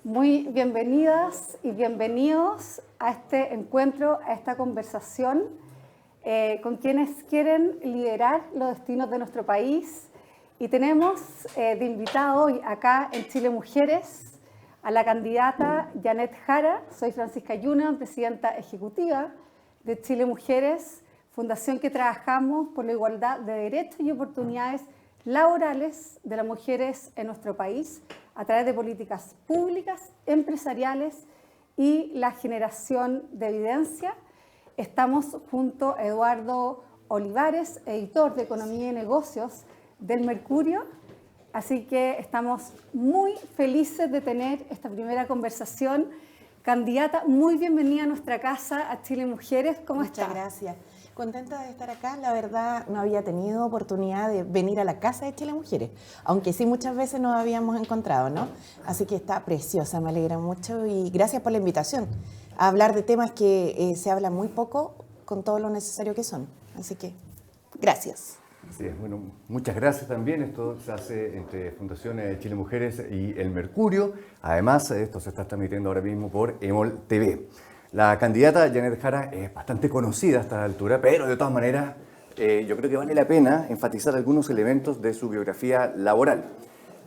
Muy bienvenidas y bienvenidos a este encuentro, a esta conversación con quienes quieren liderar los destinos de nuestro país. Y tenemos de invitado hoy acá en Chile Mujeres a la candidata Janet Jara. Soy Francisca Yuna, presidenta ejecutiva de Chile Mujeres, fundación que trabajamos por la igualdad de derechos y oportunidades laborales de las mujeres en nuestro país a través de políticas públicas, empresariales y la generación de evidencia. Estamos junto a Eduardo Olivares, editor de Economía y Negocios del Mercurio, así que estamos muy felices de tener esta primera conversación. Candidata, muy bienvenida a nuestra casa, a Chile Mujeres. ¿Cómo está? Muchas gracias. Contenta de estar acá. La verdad, no había tenido oportunidad de venir a la casa de Chile Mujeres, aunque sí muchas veces nos habíamos encontrado, ¿no? Así que está preciosa, me alegra mucho y gracias por la invitación a hablar de temas que se habla muy poco con todo lo necesario que son. Así que, gracias. Así es, bueno, muchas gracias también. Esto se hace entre Fundación Chile Mujeres y El Mercurio. Además, esto se está transmitiendo ahora mismo por EMOL TV. La candidata Janet Jara es bastante conocida a esta altura, pero de todas maneras yo creo que vale la pena enfatizar algunos elementos de su biografía laboral.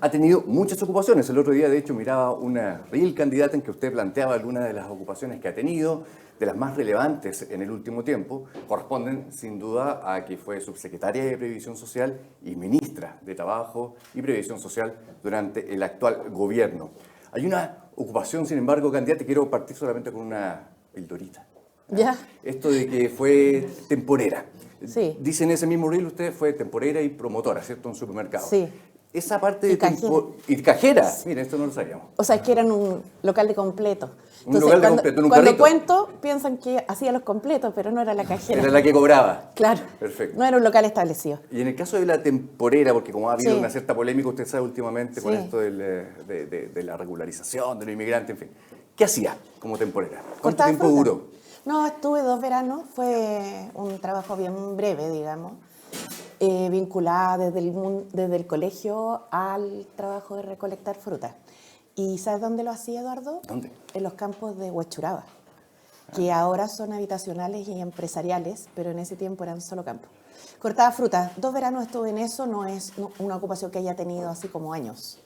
Ha tenido muchas ocupaciones. El otro día, de hecho, miraba una reel candidata en que usted planteaba algunas de las ocupaciones que ha tenido, de las más relevantes en el último tiempo. Corresponden, sin duda, a que fue subsecretaria de Previsión Social y ministra de Trabajo y Previsión Social durante el actual gobierno. Hay una ocupación, sin embargo, candidata, quiero partir solamente con una pildorita. Ya. Esto de que fue temporera. Sí. Dice en ese mismo reel usted fue temporera y promotora, ¿cierto? En un supermercado. Sí. Esa parte de Y cajera. Sí. Mira, esto no lo sabíamos. O sea, es que eran un local de completo. Un local de completo, en un cuando carrito. cuento, piensan que hacía los completos, pero no era la cajera. Era la que cobraba. Claro. Perfecto. No era un local establecido. Y en el caso de la temporera, porque como ha habido Sí. una cierta polémica, usted sabe últimamente con Sí. esto de la regularización de los inmigrantes, en fin. ¿Qué hacía como temporera? ¿Cuánto Cortaba tiempo fruta. duró? No, estuve 2 veranos, fue un trabajo bien breve, digamos, vinculada desde el colegio al trabajo de recolectar fruta. ¿Y sabes dónde lo hacía, Eduardo? ¿Dónde? En los campos de Huechuraba, que ahora son habitacionales y empresariales, pero en ese tiempo eran solo campos. Cortaba fruta. 2 veranos estuve en eso, no es una ocupación que haya tenido así como años.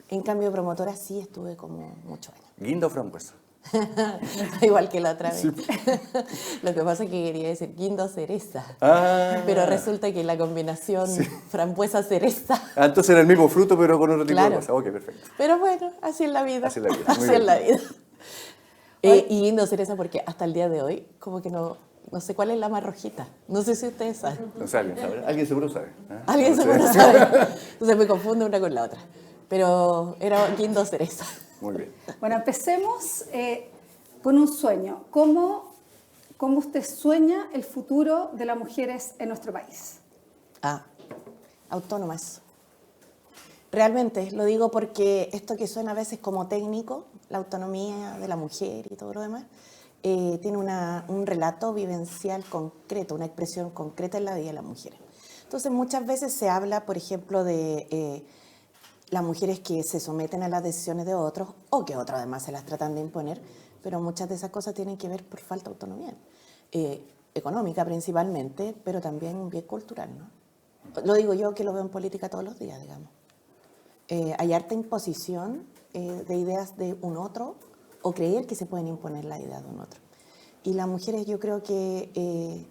En cambio, de promotora sí estuve como muchos años. ¿Guinda o frambuesa? Igual que la otra vez. Sí. Lo que pasa es que quería decir guindo cereza. Ah. Pero resulta que la combinación frambuesa-cereza. Ah, entonces era el mismo fruto, pero con otro tipo Claro. de cosas. Ok, perfecto. Pero bueno, así es la vida. Así es la vida, muy Así bien. es la vida. Y guindo cereza porque hasta el día de hoy, como que no sé cuál es la más rojita. No sé si ustedes saben. No sé, alguien sabe. Alguien seguro sabe. ¿Ah? Alguien No sé. seguro sabe. Entonces me confunde una con la otra. Pero era guindo cereza. Muy bien. Bueno, empecemos con un sueño. ¿Cómo usted sueña el futuro de las mujeres en nuestro país? Autónomas. Realmente, lo digo porque esto que suena a veces como técnico, la autonomía de la mujer y todo lo demás, tiene un relato vivencial concreto, una expresión concreta en la vida de las mujeres. Entonces, muchas veces se habla, por ejemplo, de las mujeres que se someten a las decisiones de otros o que otros además se las tratan de imponer, pero muchas de esas cosas tienen que ver por falta de autonomía, económica principalmente, pero también bien cultural, ¿no? Lo digo yo que lo veo en política todos los días, digamos. Hay harta imposición de ideas de un otro o creer que se pueden imponer la idea de un otro. Y las mujeres yo creo que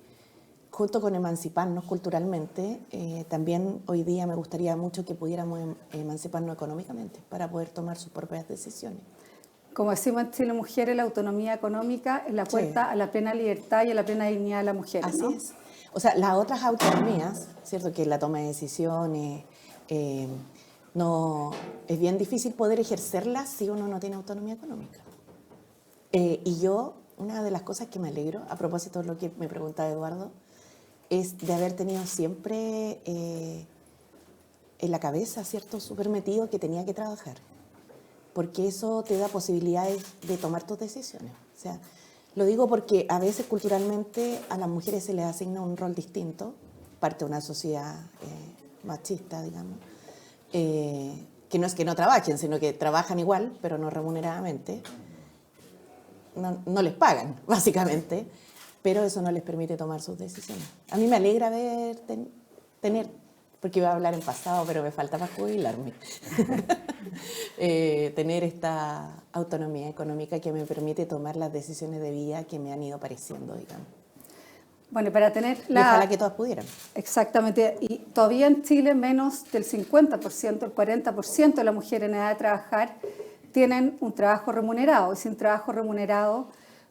junto con emanciparnos culturalmente, también hoy día me gustaría mucho que pudiéramos emanciparnos económicamente para poder tomar sus propias decisiones. Como decimos en Chile Mujeres, la autonomía económica es la puerta a la plena libertad y a la plena dignidad de la mujer. Así ¿no? es. O sea, las otras autonomías, ¿cierto? Que la toma de decisiones, no, es bien difícil poder ejercerlas si uno no tiene autonomía económica. Y yo, una de las cosas que me alegro, a propósito de lo que me preguntaba Eduardo, es de haber tenido siempre en la cabeza, ¿cierto? Súper metido que tenía que trabajar. Porque eso te da posibilidades de tomar tus decisiones. O sea, lo digo porque a veces culturalmente a las mujeres se les asigna un rol distinto, parte de una sociedad machista, digamos, que no es que no trabajen, sino que trabajan igual, pero no remuneradamente, no les pagan, básicamente, pero eso no les permite tomar sus decisiones. A mí me alegra tener, porque iba a hablar en pasado, pero me falta para jubilarme, tener esta autonomía económica que me permite tomar las decisiones de vida que me han ido pareciendo, digamos. Bueno, para tener Y ojalá que todas pudieran. Exactamente, y todavía en Chile menos del 50%, el 40% de las mujeres en edad de trabajar tienen un trabajo remunerado, y sin trabajo remunerado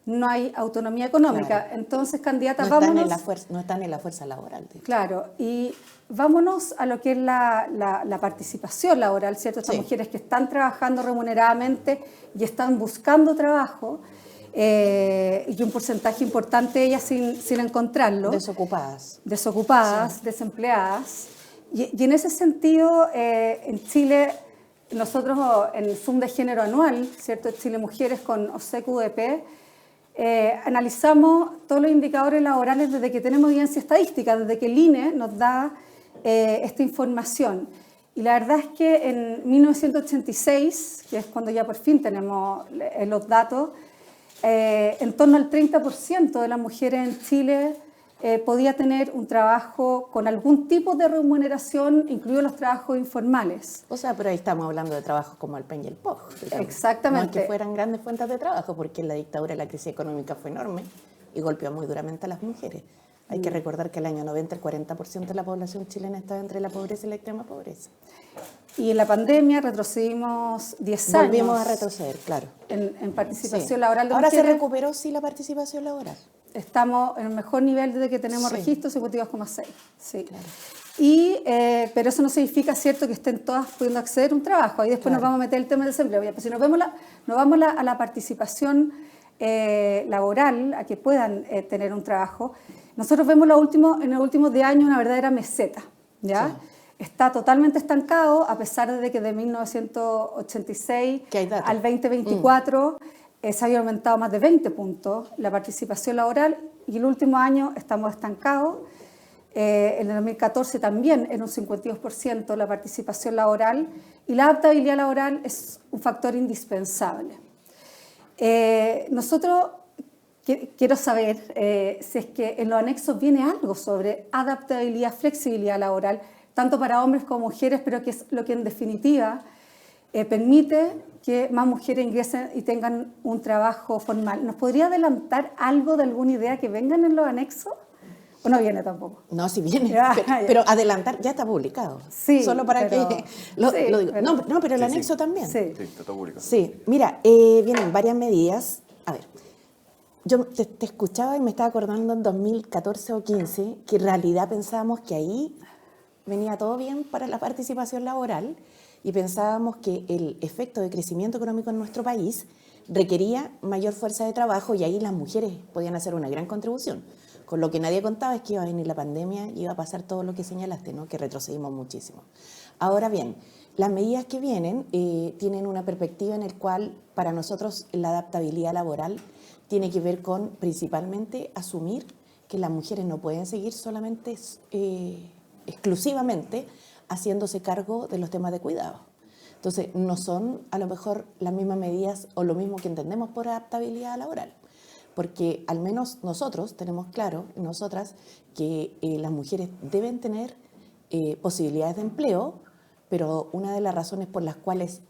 no hay autonomía económica. Claro. Entonces, candidatas, No están vámonos... no están en la fuerza laboral. Claro, y vámonos a lo que es la participación laboral, ¿cierto? Estas mujeres que están trabajando remuneradamente y están buscando trabajo, y un porcentaje importante de ellas sin encontrarlo. Desocupadas. Desocupadas, desempleadas. Y en ese sentido, en Chile, nosotros en el Zoom de género anual, ¿cierto? Chile Mujeres con OSEC-UDP, analizamos todos los indicadores laborales desde que tenemos evidencia estadística, desde que el INE nos da esta información. Y la verdad es que en 1986, que es cuando ya por fin tenemos los datos, en torno al 30% de las mujeres en Chile podía tener un trabajo con algún tipo de remuneración, incluidos los trabajos informales. O sea, pero ahí estamos hablando de trabajos como el PEN y el POG. Digamos. Exactamente. No es que fueran grandes fuentes de trabajo, porque en la dictadura la crisis económica fue enorme y golpeó muy duramente a las mujeres. Hay que recordar que el año 90 el 40% de la población chilena estaba entre la pobreza y la extrema pobreza. Y en la pandemia retrocedimos 10 años. Volvimos a retroceder, claro. En participación laboral de Ahora mujeres. se recuperó, sí, la participación laboral. Estamos en el mejor nivel desde que tenemos registro, 52,6. Sí. Claro. Pero eso no significa, cierto, que estén todas pudiendo acceder a un trabajo. Ahí después nos vamos a meter el tema del desempleo. Pues si nos vamos a la participación laboral, a que puedan tener un trabajo, nosotros vemos en los últimos 10 años una verdadera meseta, ¿ya? Sí. Está totalmente estancado, a pesar de que de 1986 al 2024 se había aumentado más de 20 puntos la participación laboral, y el último año estamos estancados. En el 2014 también era un 52% la participación laboral, y la adaptabilidad laboral es un factor indispensable. Nosotros, quiero saber si es que en los anexos viene algo sobre adaptabilidad, flexibilidad laboral, tanto para hombres como mujeres, pero que es lo que en definitiva permite que más mujeres ingresen y tengan un trabajo formal. ¿Nos podría adelantar algo de alguna idea que vengan en los anexos? ¿O no viene tampoco? No, sí viene, pero adelantar ya está publicado. Sí, solo para pero, que lo digo. Pero, no, pero el anexo también. Sí, está publicado. Sí, mira, vienen varias medidas. A ver, yo te escuchaba y me estaba acordando en 2014 o 15 que en realidad pensábamos que ahí venía todo bien para la participación laboral, y pensábamos que el efecto de crecimiento económico en nuestro país requería mayor fuerza de trabajo, y ahí las mujeres podían hacer una gran contribución. Con lo que nadie contaba es que iba a venir la pandemia y iba a pasar todo lo que señalaste, ¿no? Que retrocedimos muchísimo. Ahora bien, las medidas que vienen tienen una perspectiva en la cual para nosotros la adaptabilidad laboral tiene que ver con principalmente asumir que las mujeres no pueden seguir solamente exclusivamente haciéndose cargo de los temas de cuidado. Entonces, no son a lo mejor las mismas medidas o lo mismo que entendemos por adaptabilidad laboral, porque al menos nosotros tenemos claro, nosotras, que las mujeres deben tener posibilidades de empleo, pero una de las razones por las cuales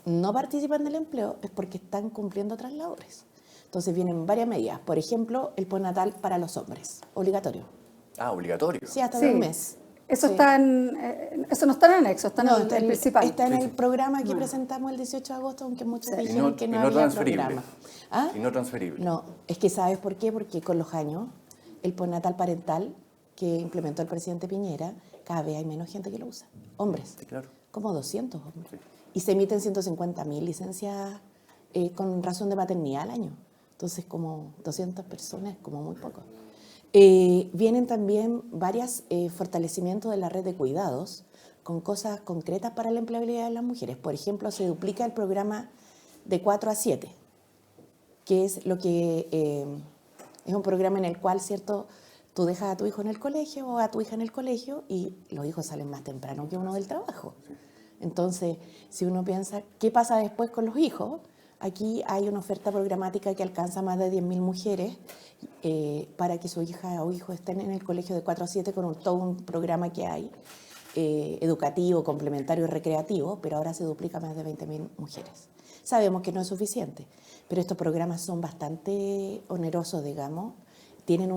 no participan del empleo es porque están cumpliendo otras labores. Entonces vienen varias medidas, por ejemplo, el postnatal para los hombres, obligatorio. Ah, obligatorio. Sí, hasta de un mes. Eso, sí. Eso no está en el anexo, está en el principal. Está en el programa que presentamos el 18 de agosto, aunque muchos dijeron que no había programa. ¿Ah? Y no transferible. No, es que ¿sabes por qué? Porque con los años, el postnatal parental que implementó el presidente Piñera, cada vez hay menos gente que lo usa. Hombres. Sí, claro. Como 200 hombres. Sí. Y se emiten 150.000 licencias con razón de maternidad al año. Entonces, como 200 personas, como muy poco. Vienen también varios fortalecimientos de la red de cuidados con cosas concretas para la empleabilidad de las mujeres. Por ejemplo, se duplica el programa de 4 a 7, que es lo que es un programa en el cual, ¿cierto?, tú dejas a tu hijo en el colegio o a tu hija en el colegio y los hijos salen más temprano que uno del trabajo. Entonces, si uno piensa, ¿qué pasa después con los hijos? Aquí hay una oferta programática que alcanza más de 10.000 mujeres para que su hija o hijo estén en el colegio de 4 a 7 con todo un programa que hay, educativo, complementario y recreativo, pero ahora se duplica a más de 20.000 mujeres. Sabemos que no es suficiente, pero estos programas son bastante onerosos, digamos, tienen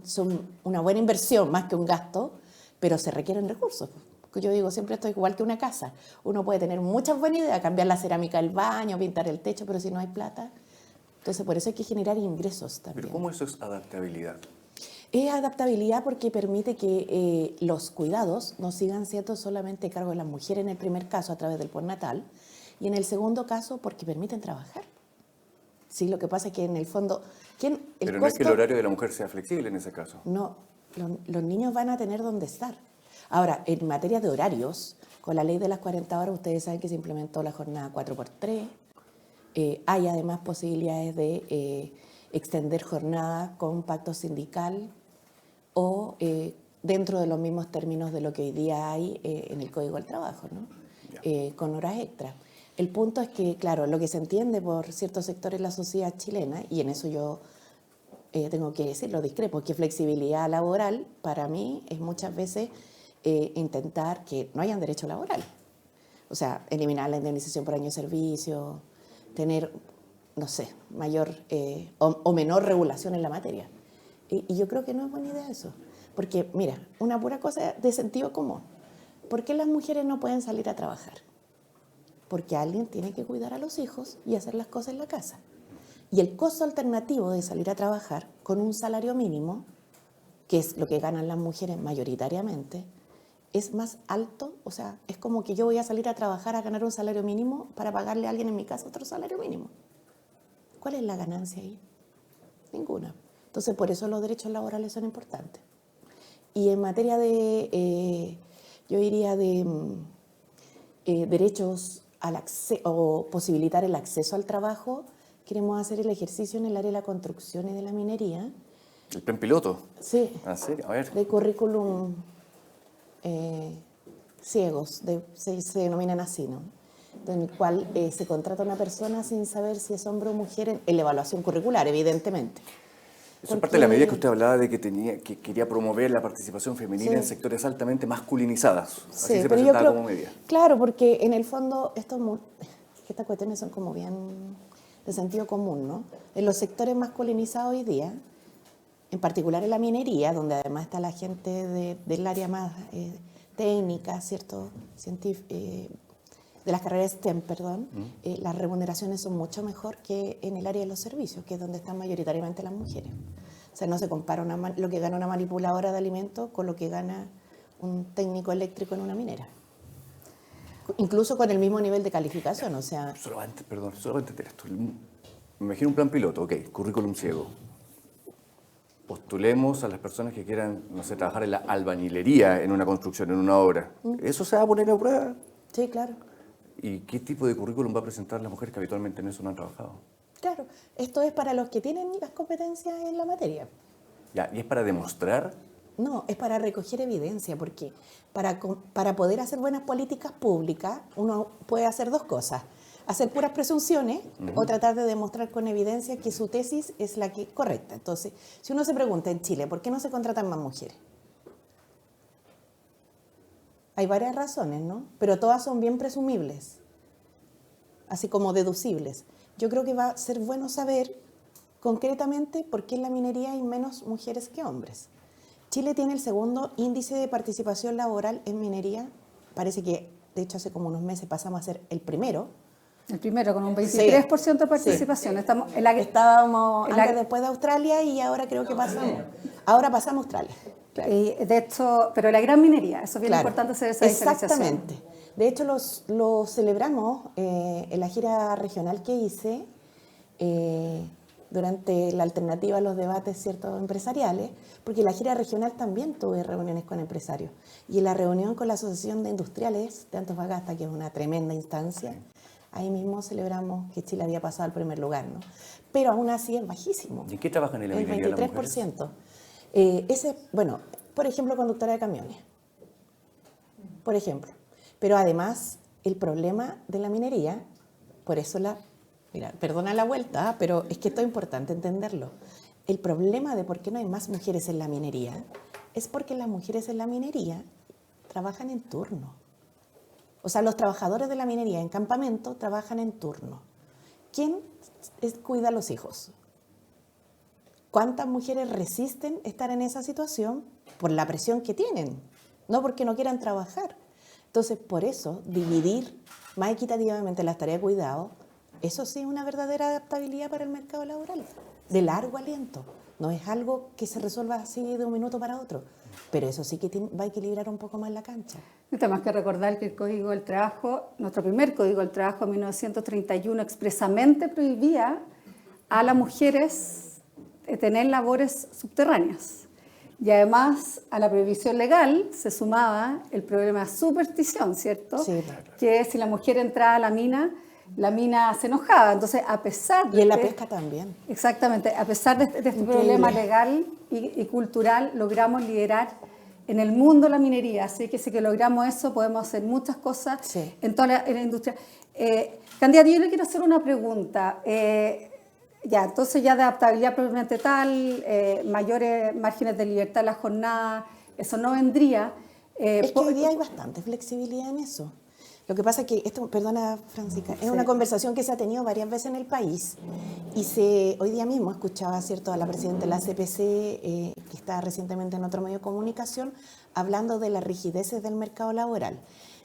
son una buena inversión más que un gasto, pero se requieren recursos. Yo digo, siempre esto es igual que una casa. Uno puede tener muchas buenas ideas, cambiar la cerámica del baño, pintar el techo, pero si no hay plata, entonces por eso hay que generar ingresos también. ¿Pero cómo eso es adaptabilidad? Es adaptabilidad porque permite que los cuidados no sigan siendo solamente a cargo de las mujeres en el primer caso a través del postnatal y en el segundo caso porque permiten trabajar. Sí, lo que pasa es que en el fondo... Pero no es que el horario de la mujer sea flexible en ese caso. No, los niños van a tener donde estar. Ahora, en materia de horarios, con la ley de las 40 horas, ustedes saben que se implementó la jornada 4x3. Hay además posibilidades de extender jornada con pacto sindical o dentro de los mismos términos de lo que hoy día hay en el Código del Trabajo, ¿no? Con horas extras. El punto es que, claro, lo que se entiende por ciertos sectores de la sociedad chilena, y en eso yo tengo que decirlo, discrepo, que flexibilidad laboral para mí es muchas veces intentar que no hayan derecho laboral. O sea, eliminar la indemnización por año de servicio, tener, no sé, mayor o menor regulación en la materia. Y yo creo que no es buena idea eso. Porque, mira, una pura cosa de sentido común. ¿Por qué las mujeres no pueden salir a trabajar? Porque alguien tiene que cuidar a los hijos y hacer las cosas en la casa. Y el costo alternativo de salir a trabajar con un salario mínimo, que es lo que ganan las mujeres mayoritariamente, es más alto. O sea, es como que yo voy a salir a trabajar a ganar un salario mínimo para pagarle a alguien en mi casa otro salario mínimo. ¿Cuál es la ganancia ahí? Ninguna. Entonces, por eso los derechos laborales son importantes. Y en materia de, yo diría, de derechos al acceso o posibilitar el acceso al trabajo, queremos hacer el ejercicio en el área de la construcción y de la minería. ¿El plan piloto? Sí. ¿Ah, sí? A ver. De currículum ciegos, se denominan así, ¿no? En el cual se contrata a una persona sin saber si es hombre o mujer en la evaluación curricular, evidentemente. Eso es parte de la medida que usted hablaba de que quería promover la participación femenina en sectores altamente masculinizados. Así se presentaba como medida. Claro, porque en el fondo estas cuestiones son como bien de sentido común, ¿no? En los sectores masculinizados hoy día, en particular en la minería, donde además está la gente del área más técnica, ¿cierto? De las carreras STEM, perdón, las remuneraciones son mucho mejor que en el área de los servicios, que es donde están mayoritariamente las mujeres. O sea, no se compara lo que gana una manipuladora de alimentos con lo que gana un técnico eléctrico en una minera. Incluso con el mismo nivel de calificación, o sea... Solamente entender esto. Me imagino un plan piloto, ok, currículum ciego. Postulemos a las personas que quieran, no sé, trabajar en la albañilería en una construcción, en una obra. ¿Eso se va a poner a prueba? Sí, claro. ¿Y qué tipo de currículum va a presentar las mujeres que habitualmente en eso no han trabajado? Claro, esto es para los que tienen las competencias en la materia. Ya, ¿y es para demostrar? No, es para recoger evidencia, porque para poder hacer buenas políticas públicas uno puede hacer dos cosas: hacer puras presunciones o tratar de demostrar con evidencia que su tesis es la que correcta. Entonces, si uno se pregunta en Chile, ¿por qué no se contratan más mujeres? Hay varias razones, ¿no? Pero todas son bien presumibles, así como deducibles. Yo creo que va a ser bueno saber concretamente por qué en la minería hay menos mujeres que hombres. Chile tiene el segundo índice de participación laboral en minería. Parece que, de hecho, hace como unos meses pasamos a ser el primero. El primero, con un 23% de participación. Sí. Estamos Estábamos después de Australia y ahora creo que pasamos. Ahora pasamos a Australia. Claro. Y de hecho, pero la gran minería, eso es bien importante hacer esa diferenciación. Exactamente. De hecho, lo celebramos en la gira regional que hice durante la alternativa a los debates, ¿cierto?, empresariales, porque en la gira regional también tuve reuniones con empresarios. Y en la reunión con la Asociación de Industriales de Antofagasta, que es una tremenda instancia, ahí mismo celebramos que Chile había pasado al primer lugar, ¿no? Pero aún así es bajísimo. ¿Y en qué trabajan en la minería las mujeres? El 23%. Bueno, por ejemplo, conductora de camiones, por ejemplo. Pero además el problema de la minería, por eso mira, perdona la vuelta, pero es que esto es importante entenderlo. El problema de por qué no hay más mujeres en la minería es porque las mujeres en la minería trabajan en turno. O sea, los trabajadores de la minería en campamento trabajan en turno. ¿Quién cuida a los hijos? ¿Cuántas mujeres resisten estar en esa situación por la presión que tienen? No porque no quieran trabajar. Entonces, por eso, dividir más equitativamente las tareas de cuidado, eso sí es una verdadera adaptabilidad para el mercado laboral, de largo aliento. No es algo que se resuelva así de un minuto para otro, pero eso sí que va a equilibrar un poco más la cancha. No hay más que recordar que el Código del Trabajo, nuestro primer Código del Trabajo en 1931, expresamente prohibía a las mujeres tener labores subterráneas. Y además a la prohibición legal se sumaba el problema de superstición, ¿cierto? Sí, claro. Que si la mujer entraba a la mina se enojaba. Entonces, a pesar de... Y en la pesca también. Exactamente. A pesar de este problema legal y cultural, logramos liderar en el mundo la minería. Así que si que logramos eso, podemos hacer muchas cosas Sí. en toda la industria. Candidata, yo le quiero hacer una pregunta. Entonces ya de adaptabilidad propiamente tal, mayores márgenes de libertad en la jornada, eso no vendría. Es que hoy día hay bastante flexibilidad en eso. Lo que pasa es que, perdona Francisca, es una conversación que se ha tenido varias veces en el país y hoy día mismo escuchaba, ¿cierto?, a la presidenta de la CPC, que está recientemente en otro medio de comunicación, hablando de las rigideces del mercado laboral.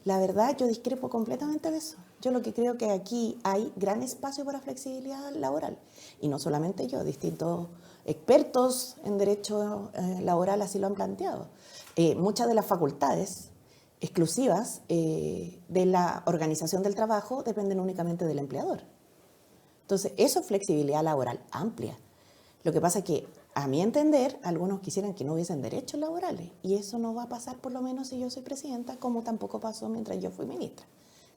La verdad, yo discrepo completamente de eso. Yo lo que creo que aquí hay gran espacio para flexibilidad laboral. Y no solamente yo, distintos expertos en derecho laboral así lo han planteado. Muchas de las facultades exclusivas de la organización del trabajo dependen únicamente del empleador. Entonces, eso es flexibilidad laboral amplia. Lo que pasa es que, a mi entender, algunos quisieran que no hubiesen derechos laborales, y eso no va a pasar por lo menos si yo soy presidenta, como tampoco pasó mientras yo fui ministra.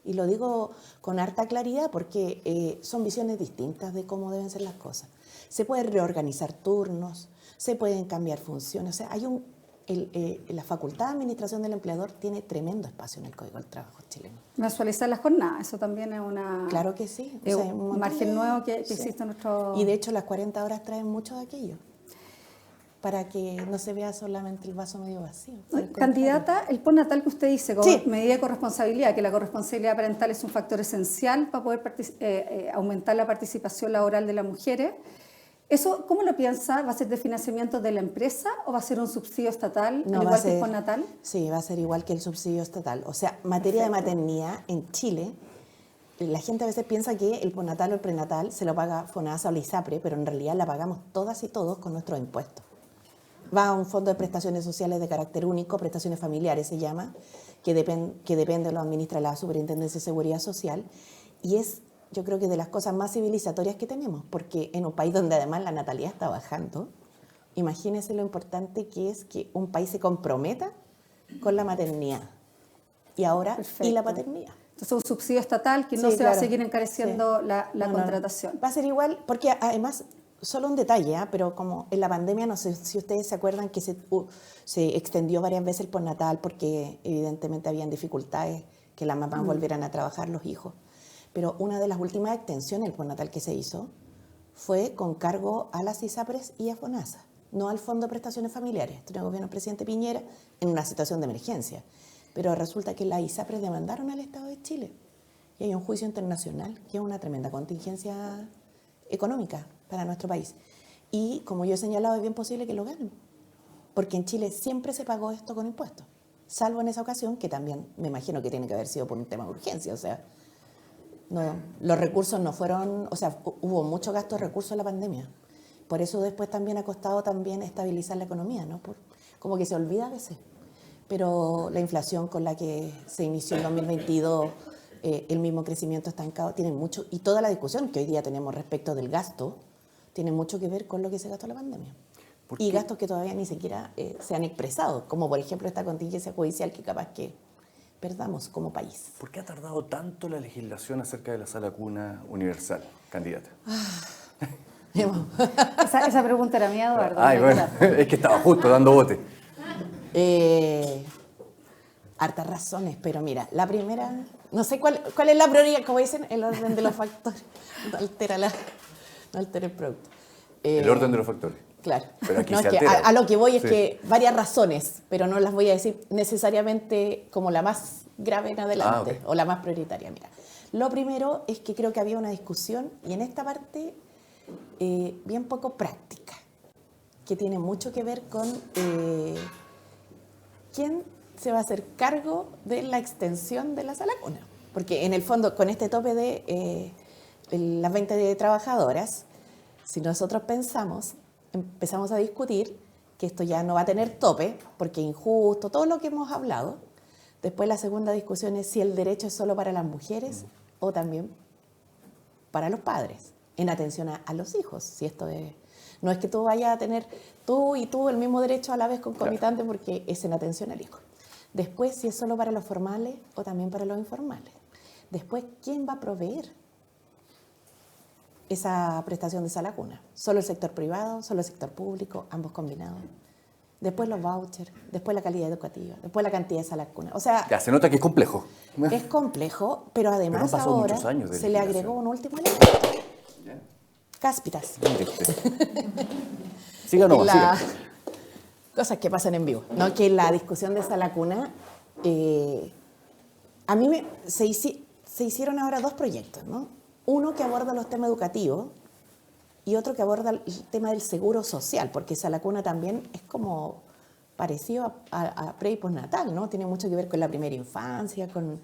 Y lo digo con harta claridad porque son visiones distintas de cómo deben ser las cosas. Se pueden reorganizar turnos, se pueden cambiar funciones, o sea, hay la facultad de administración del empleador tiene tremendo espacio en el Código del Trabajo chileno. Mensualizar las jornadas, eso también es una... Claro que sí. Es un margen nuevo que existe en nuestro... Y de hecho las 40 horas traen mucho de aquello, para que no se vea solamente el vaso medio vacío. Candidata, el postnatal que usted dice, Sí. medida de corresponsabilidad, que la corresponsabilidad parental es un factor esencial para poder aumentar la participación laboral de las mujeres. ¿Eso cómo lo piensa? ¿Va a ser de financiamiento de la empresa o va a ser un subsidio estatal, No, igual que el postnatal? Sí, va a ser igual que el subsidio estatal. O sea, materia de maternidad en Chile, la gente a veces piensa que el postnatal o el prenatal se lo paga FONASA o la ISAPRE, pero en realidad la pagamos todas y todos con nuestros impuestos. Va a un fondo de prestaciones sociales de carácter único, prestaciones familiares se llama, que depende, lo administra la Superintendencia de Seguridad Social, y es, yo creo que de las cosas más civilizatorias que tenemos, porque en un país donde además la natalidad está bajando, imagínense lo importante que es que un país se comprometa con la maternidad y ahora Perfecto. Y la paternidad. Entonces un subsidio estatal que no Sí, se va a claro. seguir encareciendo Sí. la No, contratación. Va a ser igual, porque además, solo un detalle, pero como en la pandemia, no sé si ustedes se acuerdan que se extendió varias veces el postnatal porque evidentemente habían dificultades que las mamás volvieran a trabajar, los hijos. Pero una de las últimas extensiones del postnatal que se hizo fue con cargo a las ISAPRES y a FONASA, no al Fondo de Prestaciones Familiares. Esto era el gobierno del presidente Piñera en una situación de emergencia. Pero resulta que las ISAPRES demandaron al Estado de Chile. Y hay un juicio internacional que es una tremenda contingencia económica para nuestro país. Y como yo he señalado, es bien posible que lo ganen. Porque en Chile siempre se pagó esto con impuestos. Salvo en esa ocasión, que también me imagino que tiene que haber sido por un tema de urgencia. O sea, no, los recursos no fueron, o sea, hubo mucho gasto de recursos en la pandemia. Por eso después también ha costado también estabilizar la economía, ¿no? Como que se olvida a veces. Pero la inflación con la que se inició en 2022, el mismo crecimiento estancado, tiene mucho, y toda la discusión que hoy día tenemos respecto del gasto, tiene mucho que ver con lo que se gastó en la pandemia. Y gastos que todavía ni siquiera se han expresado, como por ejemplo esta contingencia judicial que capaz que perdamos como país. ¿Por qué ha tardado tanto la legislación acerca de la sala cuna universal, candidata? Esa pregunta era mía, Eduardo. Ay, bueno, es que estaba justo dando bote. Hartas razones, pero mira, la primera No sé cuál es la prioridad, como dicen, el orden de los factores. No altera el producto. El orden de los factores. Claro. Pero aquí no, se es que altera. a lo que voy es Sí. que varias razones, pero no las voy a decir necesariamente como la más grave en adelante ok. o la más prioritaria. Mira, lo primero es que creo que había una discusión, y en esta parte bien poco práctica, que tiene mucho que ver con quién se va a hacer cargo de la extensión de la sala cuna. Porque en el fondo, con este tope de las 20 trabajadoras, si nosotros empezamos a discutir que esto ya no va a tener tope, porque es injusto, todo lo que hemos hablado. Después la segunda discusión es si el derecho es solo para las mujeres o también para los padres, en atención a los hijos. Si esto no es que tú vayas a tener tú y tú el mismo derecho a la vez concomitante, porque es en atención al hijo. Después, si es solo para los formales o también para los informales. Después, ¿quién va a proveer esa prestación de sala cuna? ¿Solo el sector privado, solo el sector público, ambos combinados? Después los vouchers, después la calidad educativa, después la cantidad de salas cuna. O sea, Ya, se nota que es complejo. es complejo, pero además Pero han pasado ahora muchos años de se le legislación. agregó un último elemento. Cáspitas. Mire usted. Siga nomás, siga. Cosas que pasan en vivo, ¿no? Que la discusión de sala cuna, a mí se hicieron ahora dos proyectos, ¿no? Uno que aborda los temas educativos y otro que aborda el tema del seguro social, porque sala cuna también es como parecido a pre y postnatal, ¿no? Tiene mucho que ver con la primera infancia, con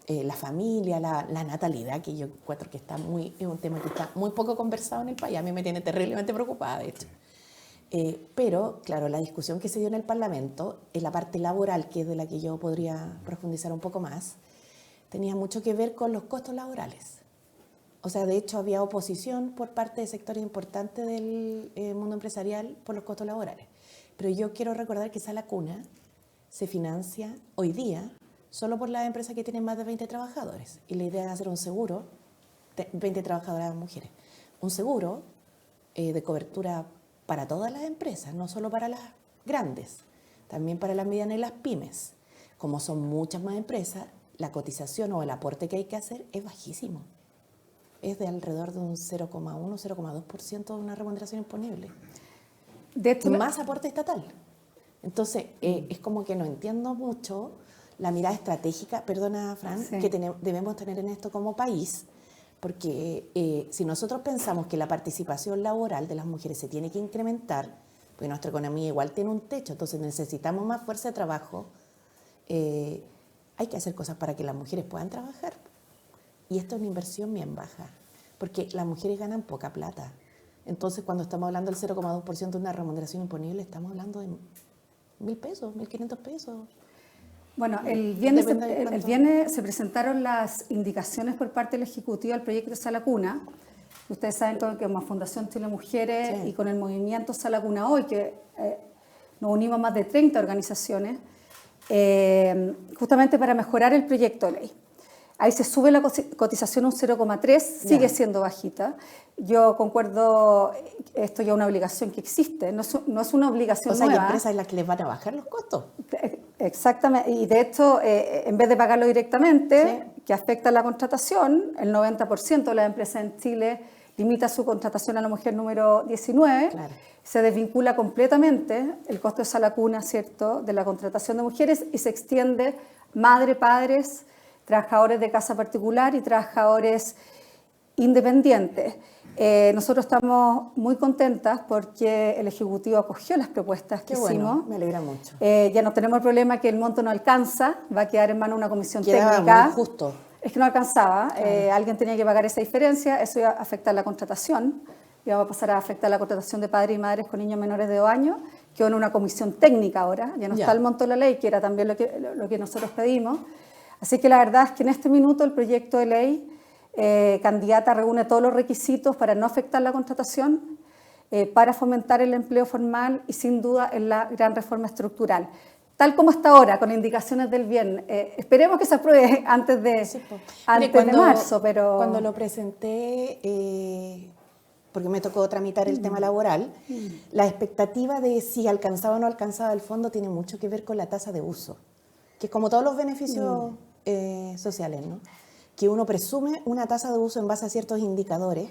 la familia, la natalidad, que yo encuentro que es un tema que está muy poco conversado en el país. A mí me tiene terriblemente preocupada, de hecho. Pero, claro, la discusión que se dio en el Parlamento, en la parte laboral, que es de la que yo podría profundizar un poco más, tenía mucho que ver con los costos laborales. O sea, de hecho, había oposición por parte de sectores importantes del mundo empresarial por los costos laborales. Pero yo quiero recordar que Sala Cuna se financia hoy día solo por las empresas que tienen más de 20 trabajadores. Y la idea es hacer un seguro, 20 trabajadoras mujeres, un seguro de cobertura para todas las empresas, no solo para las grandes, también para las medianas y las pymes. Como son muchas más empresas, la cotización o el aporte que hay que hacer es bajísimo. Es de alrededor de un 0,1, 0,2% de una remuneración imponible. De hecho, Más aporte estatal. Entonces, es como que no entiendo mucho la mirada estratégica, perdona, Fran, sí, que debemos tener en esto como país, porque si nosotros pensamos que la participación laboral de las mujeres se tiene que incrementar, porque nuestra economía igual tiene un techo, entonces necesitamos más fuerza de trabajo, hay que hacer cosas para que las mujeres puedan trabajar. Y esto es una inversión bien baja, porque las mujeres ganan poca plata. Entonces, cuando estamos hablando del 0,2% de una remuneración imponible, estamos hablando de 1.000 pesos, 1.500 pesos. bueno, el viernes Depende de se presentaron las indicaciones por parte del Ejecutivo al proyecto de Sala Cuna. Ustedes saben que como Fundación Chile Mujeres Sí. y con el movimiento Sala Cuna Hoy, que nos unimos más de 30 organizaciones, justamente para mejorar el proyecto de ley. Ahí se sube la cotización un 0,3, sigue siendo bajita. Yo concuerdo, esto ya es una obligación que existe, no es una obligación O sea, hay nueva. empresas en las que les van a bajar los costos. Exactamente, y de hecho, en vez de pagarlo directamente, Sí. que afecta a la contratación, el 90% de las empresas en Chile limita su contratación a la mujer número 19, Claro. se desvincula completamente el costo de sala cuna, ¿cierto?, de la contratación de mujeres y se extiende madre, padres, trabajadores de casa particular y trabajadores independientes. Nosotros estamos muy contentas porque el Ejecutivo acogió las propuestas que Qué bueno, hicimos. me alegra mucho. Ya no tenemos el problema que el monto no alcanza, va a quedar en manos de una comisión Quedaba técnica. muy justo. Es que no alcanzaba, Claro. alguien tenía que pagar esa diferencia, eso iba a afectar la contratación, iba a pasar a afectar la contratación de padres y madres con niños menores de 2 años, quedó en una comisión técnica ahora, ya no Ya. está el monto de la ley, que era también lo que nosotros pedimos. Así que la verdad es que en este minuto el proyecto de ley candidata reúne todos los requisitos para no afectar la contratación, para fomentar el empleo formal y sin duda es la gran reforma estructural. Tal como está ahora, con indicaciones del viernes. Esperemos que se apruebe antes de, Sí, po. antes Mire, de marzo, pero... Cuando lo presenté, porque me tocó tramitar el tema laboral, la expectativa de si alcanzaba o no alcanzaba el fondo tiene mucho que ver con la tasa de uso, que como todos los beneficios sociales, ¿no? Que uno presume una tasa de uso en base a ciertos indicadores,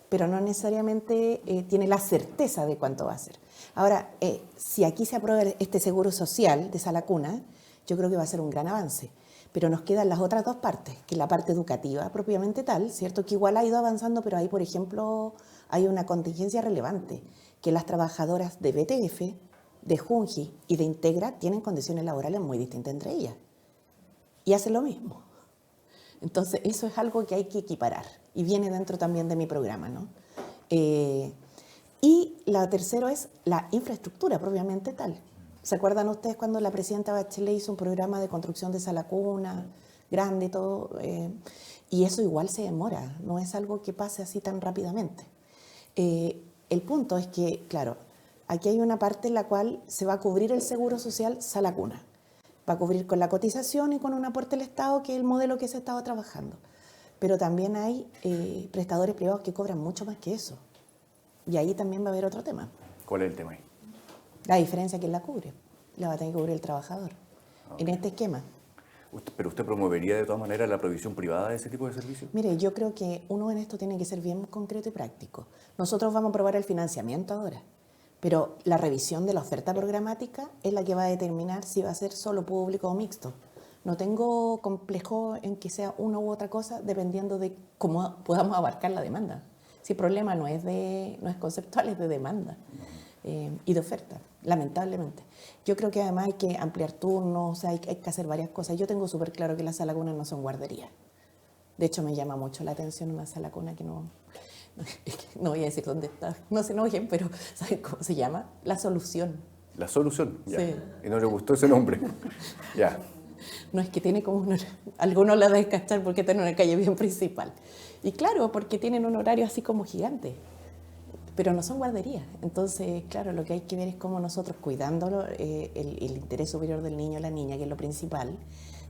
pero no necesariamente tiene la certeza de cuánto va a ser. Ahora, si aquí se aprueba este seguro social de Sala Cuna, yo creo que va a ser un gran avance. Pero nos quedan las otras dos partes, que es la parte educativa propiamente tal, ¿cierto? Que igual ha ido avanzando, pero ahí, por ejemplo, hay una contingencia relevante, que las trabajadoras de BTF, de Junji y de Integra tienen condiciones laborales muy distintas entre ellas. Y hacen lo mismo. Entonces, eso es algo que hay que equiparar. Y viene dentro también de mi programa, ¿no? Y la tercera es la infraestructura propiamente tal. ¿Se acuerdan ustedes cuando la presidenta Bachelet hizo un programa de construcción de Sala Cuna, grande y todo? Y eso igual se demora, no es algo que pase así tan rápidamente. El punto es que, claro, aquí hay una parte en la cual se va a cubrir el seguro social Sala Cuna. Va a cubrir con la cotización y con un aporte del Estado, que es el modelo que se ha estado trabajando. Pero también hay prestadores privados que cobran mucho más que eso. Y ahí también va a haber otro tema. ¿Cuál es el tema ahí? La diferencia, ¿quién la cubre? La va a tener que cubrir el trabajador. Okay. En este esquema. ¿Pero usted promovería de todas maneras la provisión privada de ese tipo de servicios? Mire, yo creo que uno en esto tiene que ser bien concreto y práctico. Nosotros vamos a aprobar el financiamiento ahora, pero la revisión de la oferta programática es la que va a determinar si va a ser solo público o mixto. No tengo complejo en que sea una u otra cosa dependiendo de cómo podamos abarcar la demanda. Si el problema no es conceptual, es de demanda y de oferta, lamentablemente. Yo creo que además hay que ampliar turnos, o sea, hay que hacer varias cosas. Yo tengo súper claro que las Sala Cuna no son guarderías. De hecho, me llama mucho la atención una Sala Cuna que no voy a decir dónde está, no se enojen, pero ¿saben cómo se llama? La Solución. La Solución, ya. Sí. Y no le gustó ese nombre. Ya. No, es que tiene como algunos la deben cachar porque tiene una calle bien principal. Y claro, porque tienen un horario así como gigante, pero no son guarderías. Entonces, claro, lo que hay que ver es cómo nosotros, cuidándolo, el interés superior del niño o la niña, que es lo principal,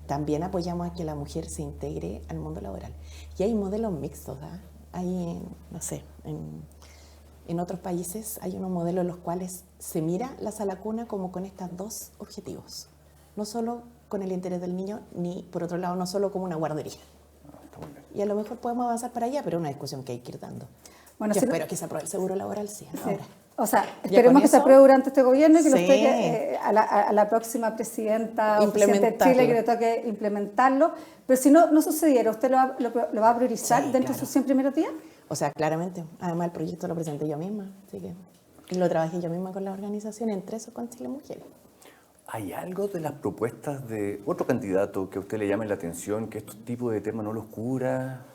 también apoyamos a que la mujer se integre al mundo laboral. Y hay modelos mixtos, ¿eh? Hay, no sé, en otros países hay unos modelos en los cuales se mira la Sala Cuna como con estos dos objetivos. No solo con el interés del niño, ni por otro lado, no solo como una guardería. Y a lo mejor podemos avanzar para allá, pero es una discusión que hay que ir dando. Bueno, yo espero que se apruebe el seguro laboral, sí. Ahora. O sea, esperemos que se apruebe durante este gobierno y que lo pegue a la próxima presidenta o presidente de Chile que le toque implementarlo. Pero si no sucediera, ¿usted lo va a priorizar dentro de sus 100 primeros días? O sea, claramente. Además, el proyecto lo presenté yo misma, así que, y lo trabajé yo misma con la organización, entre eso con Chile Mujeres. ¿Hay algo de las propuestas de otro candidato que a usted le llame la atención, que estos tipos de temas no los cubra?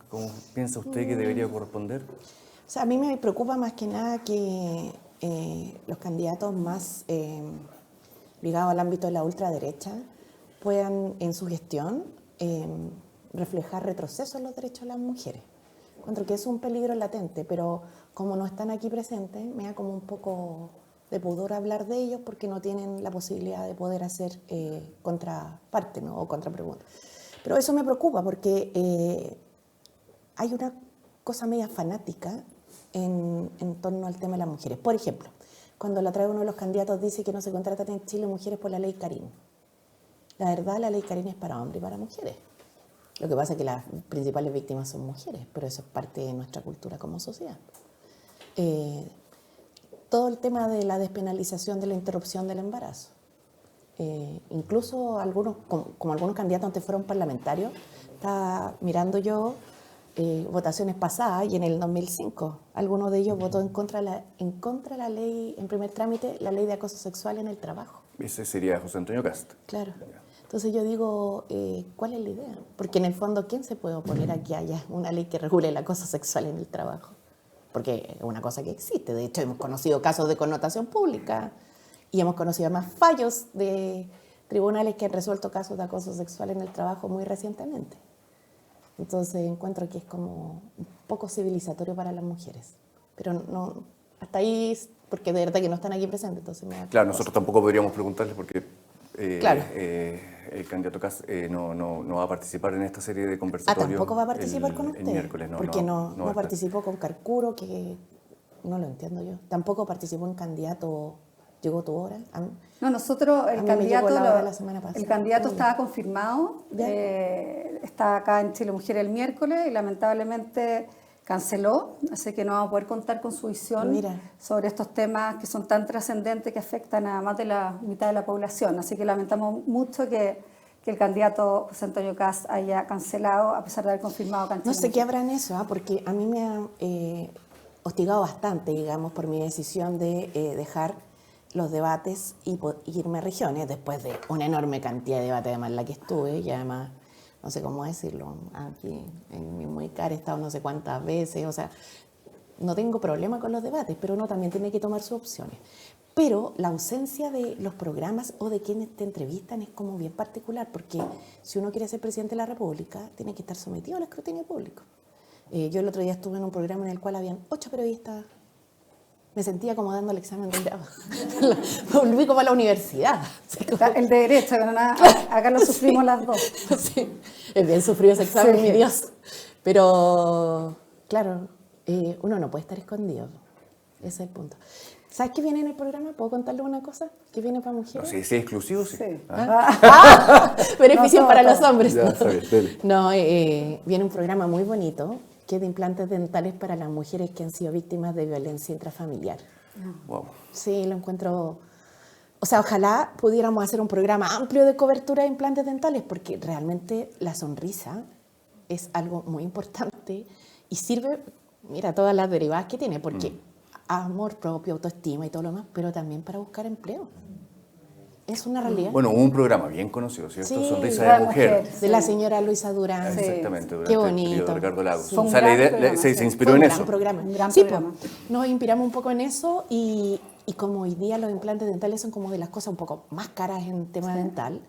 ¿Cómo piensa usted que debería corresponder? O sea, a mí me preocupa más que nada que los candidatos más ligados al ámbito de la ultraderecha puedan en su gestión reflejar retroceso en los derechos de las mujeres. Encuentro que es un peligro latente, pero como no están aquí presentes, me da como un poco de pudor hablar de ellos porque no tienen la posibilidad de poder hacer contraparte, ¿no? O contrapregunta. Pero eso me preocupa porque hay una cosa media fanática en torno al tema de las mujeres. Por ejemplo, cuando la trae uno de los candidatos dice que no se contratan en Chile mujeres por la ley Carín. La verdad, la ley Carín es para hombres y para mujeres. Lo que pasa es que las principales víctimas son mujeres, pero eso es parte de nuestra cultura como sociedad. Todo el tema de la despenalización de la interrupción del embarazo. Incluso algunos, como algunos candidatos antes fueron parlamentarios, estaba mirando yo votaciones pasadas y en el 2005 alguno de ellos votó en contra de la ley, en primer trámite, la ley de acoso sexual en el trabajo. Ese sería José Antonio Cast. Claro. Entonces yo digo, ¿cuál es la idea? Porque en el fondo, ¿quién se puede oponer a que haya una ley que regule el acoso sexual en el trabajo? Porque es una cosa que existe. De hecho, hemos conocido casos de connotación pública y hemos conocido además fallos de tribunales que han resuelto casos de acoso sexual en el trabajo muy recientemente. Entonces encuentro que es como un poco civilizatorio para las mujeres. Pero no, hasta ahí, porque de verdad que no están aquí presentes. Entonces me da claro, nosotros tampoco podríamos preguntarles porque claro. El candidato Kass no va a participar en esta serie de conversatorios. ¿Tampoco va a participar con usted? El miércoles, no. Porque no participó con Carcuro, que no lo entiendo yo. Tampoco participó un candidato, ¿Llegó tu hora? No, nosotros, a mí me llegó la hora la semana pasada. el candidato estaba confirmado, ¿Ya? está acá en Chile Mujeres el miércoles y lamentablemente canceló, así que no vamos a poder contar con su visión Mira. sobre estos temas que son tan trascendentes que afectan a más de la mitad de la población. Así que lamentamos mucho que el candidato José Antonio Kast haya cancelado, a pesar de haber confirmado No sé qué habrá en eso, porque a mí me ha hostigado bastante, digamos, por mi decisión de dejar los debates y irme a regiones después de una enorme cantidad de debates, además la que estuve, y además, no sé cómo decirlo, aquí en mi Muicar he estado no sé cuántas veces, o sea, no tengo problema con los debates, pero uno también tiene que tomar sus opciones. Pero la ausencia de los programas o de quienes te entrevistan es como bien particular, porque si uno quiere ser presidente de la República, tiene que estar sometido al escrutinio público. Yo el otro día estuve en un programa en el cual habían 8 periodistas. Me sentía como dando el examen del grado. Me volví como a la universidad. El de derecho, que no nada, acá lo sufrimos Sí. las dos. Sí, es bien sufrido ese examen, Sí. mi Dios. Pero, claro, uno no puede estar escondido. Ese es el punto. ¿Sabes qué viene en el programa? ¿Puedo contarle una cosa? ¿Qué viene para mujeres? No, si es exclusivo, sí. Sí. Beneficio No, para todo, los hombres. Ya, ¿no? está bien, dele. No, viene un programa muy bonito que es de implantes dentales para las mujeres que han sido víctimas de violencia intrafamiliar. Wow. Sí, lo encuentro... O sea, ojalá pudiéramos hacer un programa amplio de cobertura de implantes dentales, porque realmente la sonrisa es algo muy importante y sirve, mira, todas las derivadas que tiene, porque amor propio, autoestima y todo lo demás, pero también para buscar empleo. Es una realidad. Bueno, hubo un programa bien conocido, ¿cierto? Sí, Sonrisa la de mujer. mujer. De la señora Luisa Durán. Sí. Exactamente, durante Qué el bonito. periodo de Ricardo Lagos. Fue un O sea, la gran idea programa, se sí. inspiró Fue en un eso. gran programa. Un gran Sí, programa. pues, nos inspiramos un poco en eso y como hoy día los implantes dentales son como de las cosas un poco más caras en tema dental,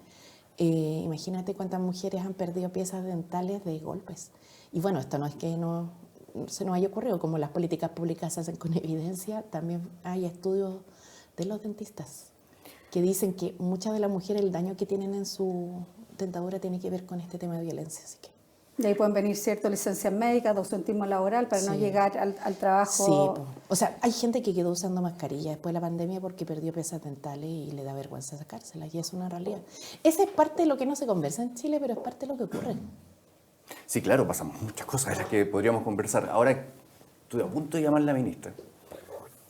imagínate cuántas mujeres han perdido piezas dentales de golpes. Y bueno, esto no es que no se nos haya ocurrido, como las políticas públicas se hacen con evidencia, también hay estudios de los dentistas que dicen que muchas de las mujeres el daño que tienen en su dentadura tiene que ver con este tema de violencia. Así que De ahí pueden venir, ¿cierto?, licencias médicas, docentismo laboral, para no Sí. llegar al trabajo. sí, po. O sea, hay gente que quedó usando mascarilla después de la pandemia porque perdió piezas dentales y le da vergüenza sacárselas, y es una realidad. Esa es parte de lo que no se conversa en Chile, pero es parte de lo que ocurre. Sí, claro, pasan muchas cosas de las que podríamos conversar. Ahora estoy a punto de llamar a la ministra,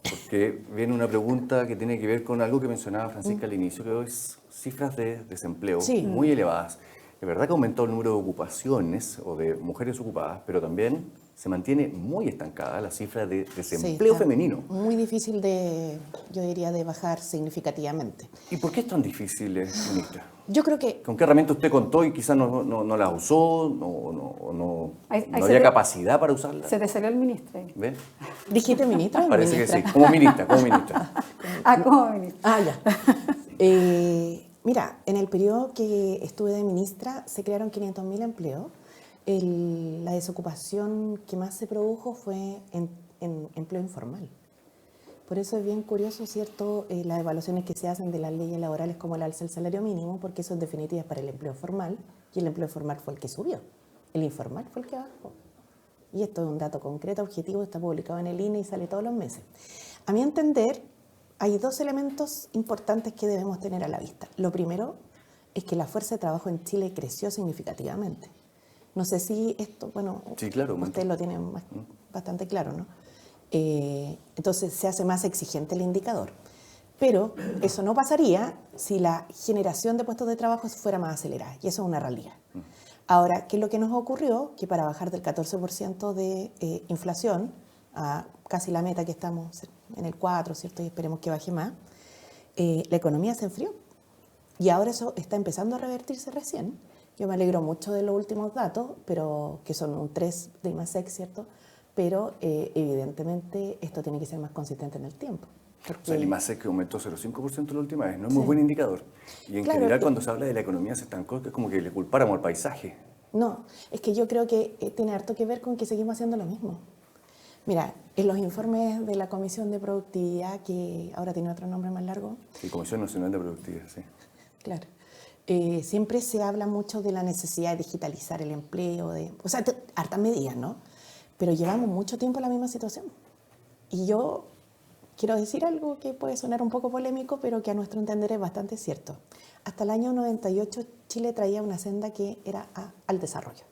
porque viene una pregunta que tiene que ver con algo que mencionaba Francisca al inicio, que es cifras de desempleo Sí. muy elevadas. Es verdad que aumentó el número de ocupaciones o de mujeres ocupadas, pero también se mantiene muy estancada la cifra de desempleo está femenino. Muy difícil de, yo diría, de bajar significativamente. ¿Y por qué es tan difícil, ministra? Yo creo que ¿Con qué herramienta usted contó y quizás no las usó, no Ahí se había te- capacidad para usarlas? Se te salió el ministro ahí. ¿Ve? dijiste ministra o Parece ministra. que sí, como ministra, como ministra. Ah, ¿cómo ministro? Ah, ya. Mira, en el periodo que estuve de ministra se crearon 500.000 empleos. La desocupación que más se produjo fue en empleo informal. Por eso es bien curioso, ¿cierto?, las evaluaciones que se hacen de las leyes laborales como el alza del salario mínimo, porque eso en definitiva es para el empleo formal, y el empleo formal fue el que subió. El informal fue el que bajó. Y esto es un dato concreto, objetivo, está publicado en el INE y sale todos los meses. A mi entender, hay 2 elementos importantes que debemos tener a la vista. Lo primero es que la fuerza de trabajo en Chile creció significativamente. No sé si esto, bueno, Sí, claro, ustedes lo tienen bastante claro, ¿no? Entonces se hace más exigente el indicador. Pero eso no pasaría si la generación de puestos de trabajo fuera más acelerada, y eso es una realidad. Ahora, ¿qué es lo que nos ocurrió? Que para bajar del 14% de inflación a casi la meta que estamos en el 4%, ¿cierto? Y esperemos que baje más, la economía se enfrió. Y ahora eso está empezando a revertirse recién. Yo me alegro mucho de los últimos datos, pero que son un 3 de IMASEC, ¿cierto? Pero evidentemente esto tiene que ser más consistente en el tiempo. O sea, el IMASEC que aumentó 0,5% la última vez, no es muy Sí. buen indicador. Y en Claro, general cuando se habla de la economía se estancó, es como que le culpáramos al paisaje. No, es que yo creo que tiene harto que ver con que seguimos haciendo lo mismo. Mira, en los informes de la Comisión de Productividad, que ahora tiene otro nombre más largo, Sí, Comisión Nacional de Productividad, sí. claro, siempre se habla mucho de la necesidad de digitalizar el empleo, o sea, hartas medidas, ¿no? Pero llevamos mucho tiempo en la misma situación. Y yo quiero decir algo que puede sonar un poco polémico, pero que a nuestro entender es bastante cierto. Hasta el año 98 Chile traía una senda que era al desarrollo.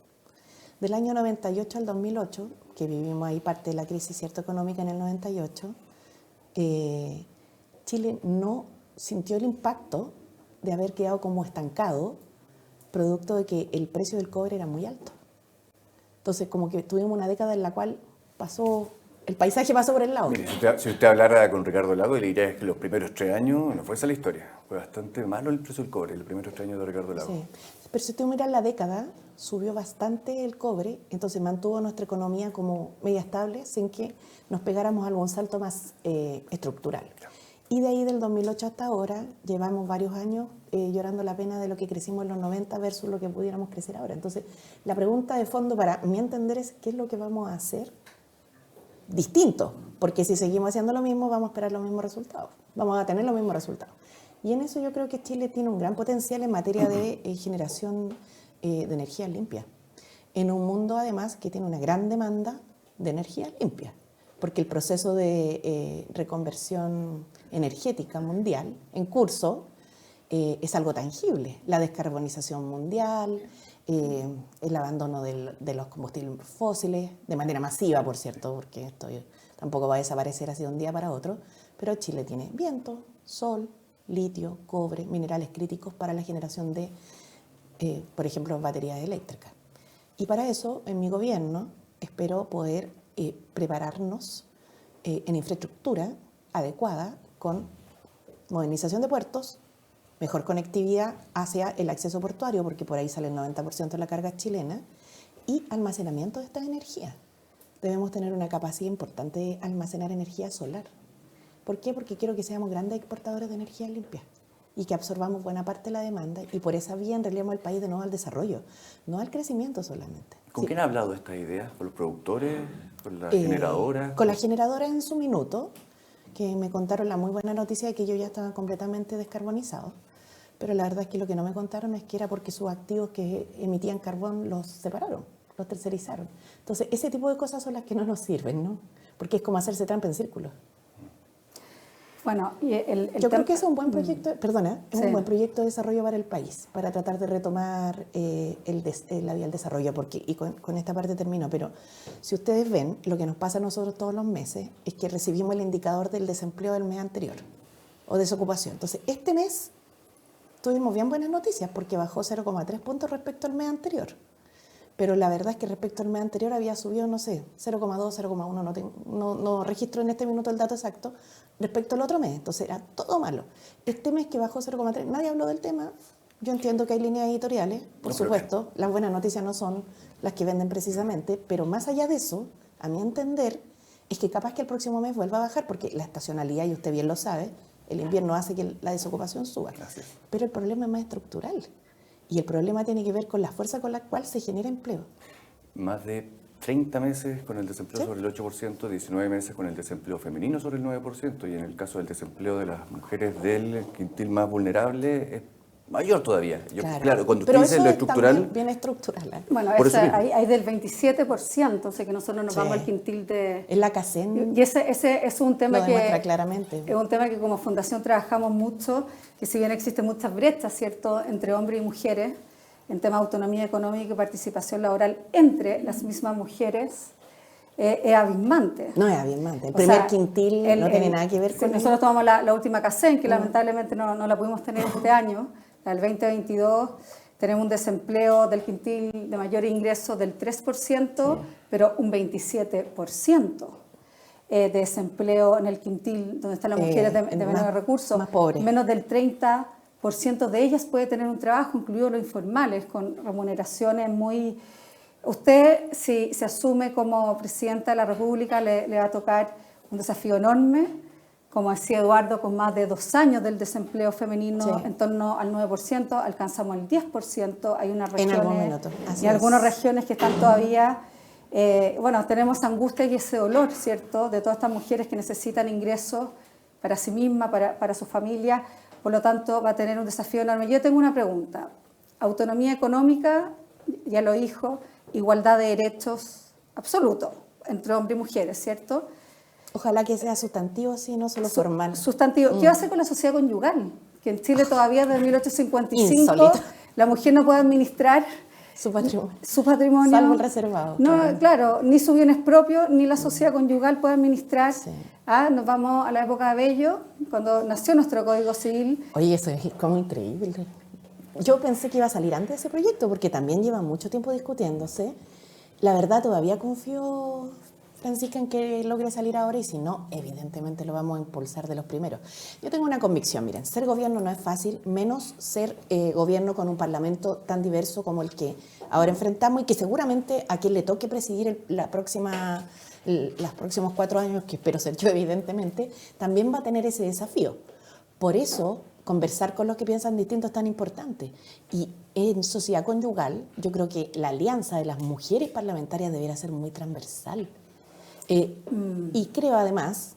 Del año 98 al 2008, que vivimos ahí parte de la crisis cierto económica en el 98, Chile no sintió el impacto de haber quedado como estancado, producto de que el precio del cobre era muy alto. Entonces, como que tuvimos una década en la cual el paisaje pasó por el lado. Mire, si usted hablara con Ricardo Lagos, le diría que los primeros 3 años no fue esa la historia. Fue bastante malo el precio del cobre, los primeros 3 años de Ricardo Lagos. Sí. Pero si usted mira la década, subió bastante el cobre, entonces mantuvo nuestra economía como media estable sin que nos pegáramos algún salto más estructural. Y de ahí del 2008 hasta ahora llevamos varios años llorando la pena de lo que crecimos en los 90 versus lo que pudiéramos crecer ahora. Entonces, la pregunta de fondo para mi entender es ¿qué es lo que vamos a hacer distinto? Porque si seguimos haciendo lo mismo vamos a esperar los mismos resultados, vamos a tener los mismos resultados. Y en eso yo creo que Chile tiene un gran potencial en materia de generación de energía limpia, en un mundo además que tiene una gran demanda de energía limpia, porque el proceso de reconversión energética mundial en curso es algo tangible, la descarbonización mundial, el abandono de los combustibles fósiles, de manera masiva, por cierto, porque esto tampoco va a desaparecer así de un día para otro, pero Chile tiene viento, sol, litio, cobre, minerales críticos para la generación de, por ejemplo, baterías eléctricas. Y para eso, en mi gobierno, espero poder prepararnos en infraestructura adecuada con modernización de puertos, mejor conectividad hacia el acceso portuario, porque por ahí sale el 90% de la carga chilena, y almacenamiento de esta energía. Debemos tener una capacidad importante de almacenar energía solar. ¿Por qué? Porque quiero que seamos grandes exportadores de energía limpia y que absorbamos buena parte de la demanda y por esa vía enrelemos al país de nuevo al desarrollo, no al crecimiento solamente. ¿Con quién ha hablado de estas ideas? ¿Con los productores? ¿Con las generadoras? Con las generadoras en su minuto, que me contaron la muy buena noticia de que ellos ya estaban completamente descarbonizados. Pero la verdad es que lo que no me contaron es que era porque sus activos que emitían carbón los separaron, los tercerizaron. Entonces, ese tipo de cosas son las que no nos sirven, ¿no? Porque es como hacerse trampa en círculo. Bueno, yo creo que es un buen proyecto, es Sí. un buen proyecto de desarrollo para el país, para tratar de retomar la vía del desarrollo, y con esta parte termino, pero si ustedes ven, lo que nos pasa a nosotros todos los meses es que recibimos el indicador del desempleo del mes anterior, o desocupación. Entonces, este mes tuvimos bien buenas noticias, porque bajó 0,3 puntos respecto al mes anterior. Pero la verdad es que respecto al mes anterior había subido, no sé, 0,2, 0,1, no registro en este minuto el dato exacto, respecto al otro mes. Entonces era todo malo. Este mes que bajó 0,3, nadie habló del tema. Yo entiendo que hay líneas editoriales, por supuesto, las buenas noticias no son las que venden precisamente, pero más allá de eso, a mi entender, es que capaz que el próximo mes vuelva a bajar, porque la estacionalidad, y usted bien lo sabe, el invierno hace que la desocupación suba. Gracias. Pero el problema es más estructural. Y el problema tiene que ver con la fuerza con la cual se genera empleo. Más de 30 meses con el desempleo sobre el 8%, 19 meses con el desempleo femenino sobre el 9%, y en el caso del desempleo de las mujeres del quintil más vulnerable es mayor todavía. Claro, cuando usted dice lo estructural... Bien estructural. Bueno, hay del 27%, o sea que nosotros nos vamos al quintil de... Es la CACEN. Y ese es un tema lo demuestra claramente. Es un tema que como fundación trabajamos mucho, que si bien existen muchas brechas, ¿cierto?, entre hombres y mujeres, en temas de autonomía económica y participación laboral entre las mismas mujeres, es abismante. No es abismante. El primer quintil no tiene nada que ver con... Nosotros tomamos la última CACEN, que lamentablemente no la pudimos tener este año, la del 2022. Tenemos un desempleo del quintil de mayor ingreso del 3%, pero un 27% de desempleo en el quintil donde están las mujeres de menores recursos. Más pobres. Menos del 30% de ellas puede tener un trabajo, incluidos los informales, con remuneraciones muy... Usted, si se asume como presidenta de la República, le va a tocar un desafío enorme. Como decía Eduardo, con más de 2 años del desempleo femenino en torno al 9%, alcanzamos el 10%. Hay unas regiones, en algún minuto. y algunas regiones que están todavía... tenemos angustia y ese dolor, ¿cierto?, de todas estas mujeres que necesitan ingresos para sí mismas, para su familia. Por lo tanto, va a tener un desafío enorme. Yo tengo una pregunta. Autonomía económica, ya lo dijo, igualdad de derechos absoluto entre hombres y mujeres, ¿cierto? Ojalá que sea sustantivo, sí, no solo formal. Sustantivo. ¿Qué hace con la sociedad conyugal? Que en Chile todavía desde 1855 Insólito. la mujer no puede administrar Su patrimonio. su patrimonio. Salvo el reservado. No, claro, ni sus bienes propios, ni la sociedad conyugal puede administrar. Sí. Nos vamos a la época de Bello, cuando nació nuestro Código Civil. Oye, eso es como increíble. Yo pensé que iba a salir antes de ese proyecto, porque también lleva mucho tiempo discutiéndose. La verdad, todavía confío, Francisca, en que logre salir ahora, y si no, evidentemente lo vamos a impulsar de los primeros. Yo tengo una convicción, miren, ser gobierno no es fácil, menos ser gobierno con un parlamento tan diverso como el que ahora enfrentamos, y que seguramente a quien le toque presidir los próximos 4 años, que espero ser yo evidentemente, también va a tener ese desafío. Por eso, conversar con los que piensan distinto es tan importante. Y en sociedad conyugal, yo creo que la alianza de las mujeres parlamentarias debería ser muy transversal. Y creo además,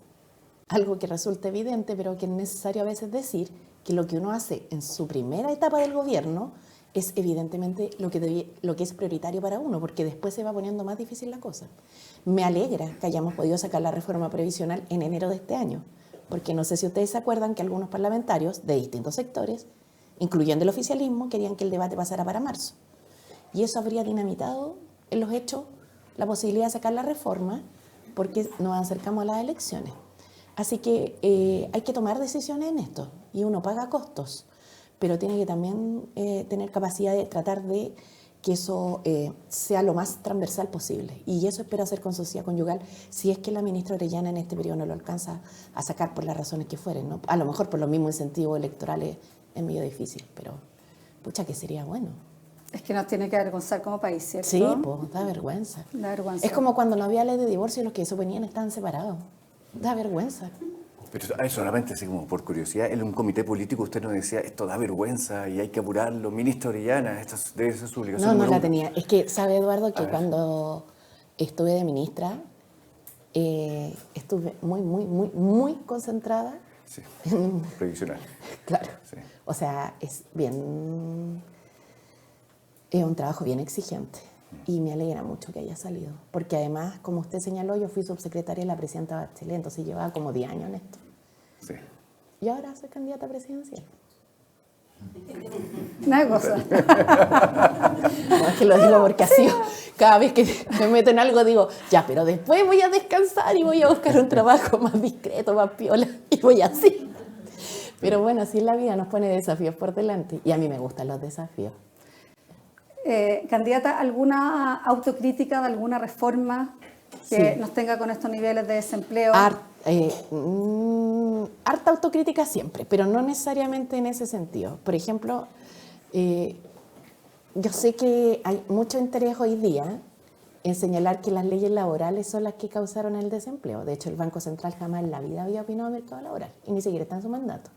algo que resulta evidente, pero que es necesario a veces decir, que lo que uno hace en su primera etapa del gobierno es evidentemente lo que es prioritario para uno, porque después se va poniendo más difícil la cosa. Me alegra que hayamos podido sacar la reforma previsional en enero de este año, porque no sé si ustedes se acuerdan que algunos parlamentarios de distintos sectores, incluyendo el oficialismo, querían que el debate pasara para marzo. Y eso habría dinamitado en los hechos la posibilidad de sacar la reforma, porque nos acercamos a las elecciones. Así que hay que tomar decisiones en esto, y uno paga costos, pero tiene que también tener capacidad de tratar de que eso sea lo más transversal posible. Y eso espero hacer con sociedad conyugal, si es que la ministra Orellana en este periodo no lo alcanza a sacar por las razones que fueren, ¿no? A lo mejor por los mismos incentivos electorales es medio difícil, pero pucha que sería bueno. Es que nos tiene que avergonzar como país, ¿cierto? Sí, pues da vergüenza. Da vergüenza. Es como cuando no había ley de divorcio y los que se oponían estaban separados. Da vergüenza. Pero solamente así como por curiosidad, en un comité político usted nos decía, esto da vergüenza y hay que apurarlo, ministra Orellana, esta debe ser su obligación. No la tenía. Es que sabe, Eduardo, que cuando estuve de ministra, estuve muy concentrada. Sí, previsional. Claro. Sí. O sea, es un trabajo bien exigente, y me alegra mucho que haya salido, porque además, como usted señaló, yo fui subsecretaria de la presidenta Bachelet, entonces llevaba como 10 años en esto. Sí. Y ahora soy candidata presidencial. Una cosa. No, es que lo digo porque así, cada vez que me meto en algo digo, ya, pero después voy a descansar y voy a buscar un trabajo más discreto, más piola, y voy así. Pero bueno, así la vida nos pone desafíos por delante, y a mí me gustan los desafíos. Candidata, ¿alguna autocrítica de alguna reforma que nos tenga con estos niveles de desempleo? Harta autocrítica siempre, pero no necesariamente en ese sentido. Por ejemplo, yo sé que hay mucho interés hoy día en señalar que las leyes laborales son las que causaron el desempleo. De hecho, el Banco Central jamás en la vida había opinado del mercado laboral, y ni siquiera está en su mandato.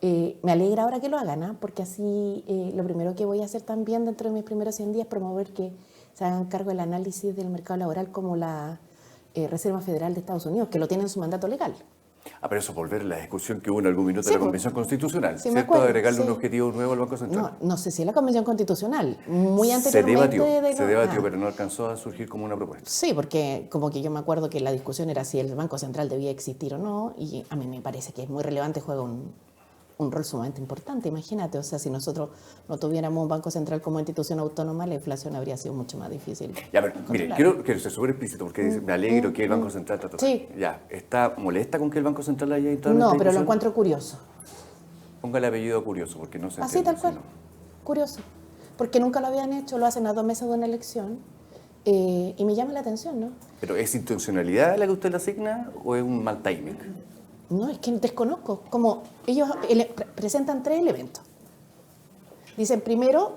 Me alegra ahora que lo hagan, porque así lo primero que voy a hacer también dentro de mis primeros 100 días es promover que se hagan cargo del análisis del mercado laboral como la Reserva Federal de Estados Unidos, que lo tiene en su mandato legal. Pero eso volver a la discusión que hubo en algún minuto Sí, de la Convención Constitucional, sí, me ¿cierto? acuerdo, Agregarle sí. un objetivo nuevo al Banco Central. No sé si es la Convención Constitucional, muy anteriormente. Se debatió, pero no alcanzó a surgir como una propuesta. Sí, porque como que yo me acuerdo que la discusión era si el Banco Central debía existir o no, y a mí me parece que es muy relevante, juega un rol sumamente importante. Imagínate, o sea, si nosotros no tuviéramos un Banco Central como institución autónoma, la inflación habría sido mucho más difícil. Ya, pero mire, quiero ser súper explícito, porque dice, me alegro que el Banco Central está tratando. Sí. Ya, ¿está molesta con que el Banco Central haya entrado en No, esta pero lo discusión? encuentro curioso. Ponga el apellido curioso, porque no se Así entiende. tal cual, si no. curioso. Porque nunca lo habían hecho, lo hacen a 2 meses de una elección, y me llama la atención, ¿no? ¿Pero es intencionalidad la que usted le asigna o es un mal timing? No, es que desconozco. Como ellos presentan 3 elementos. Dicen, primero,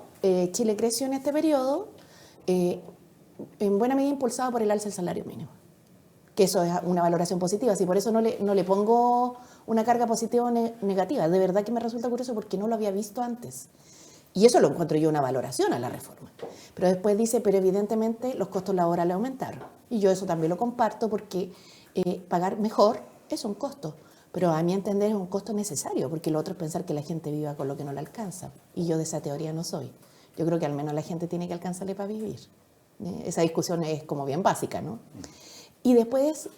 Chile creció en este periodo en buena medida impulsado por el alza del salario mínimo. Que eso es una valoración positiva. Así por eso no le pongo una carga positiva o negativa. De verdad que me resulta curioso porque no lo había visto antes. Y eso lo encuentro yo una valoración a la reforma. Pero después dice, pero evidentemente los costos laborales aumentaron. Y yo eso también lo comparto porque pagar mejor es un costo. Pero a mi entender es un costo necesario, porque lo otro es pensar que la gente viva con lo que no le alcanza. Y yo de esa teoría no soy. Yo creo que al menos la gente tiene que alcanzarle para vivir. Esa discusión es como bien básica, ¿no? Y después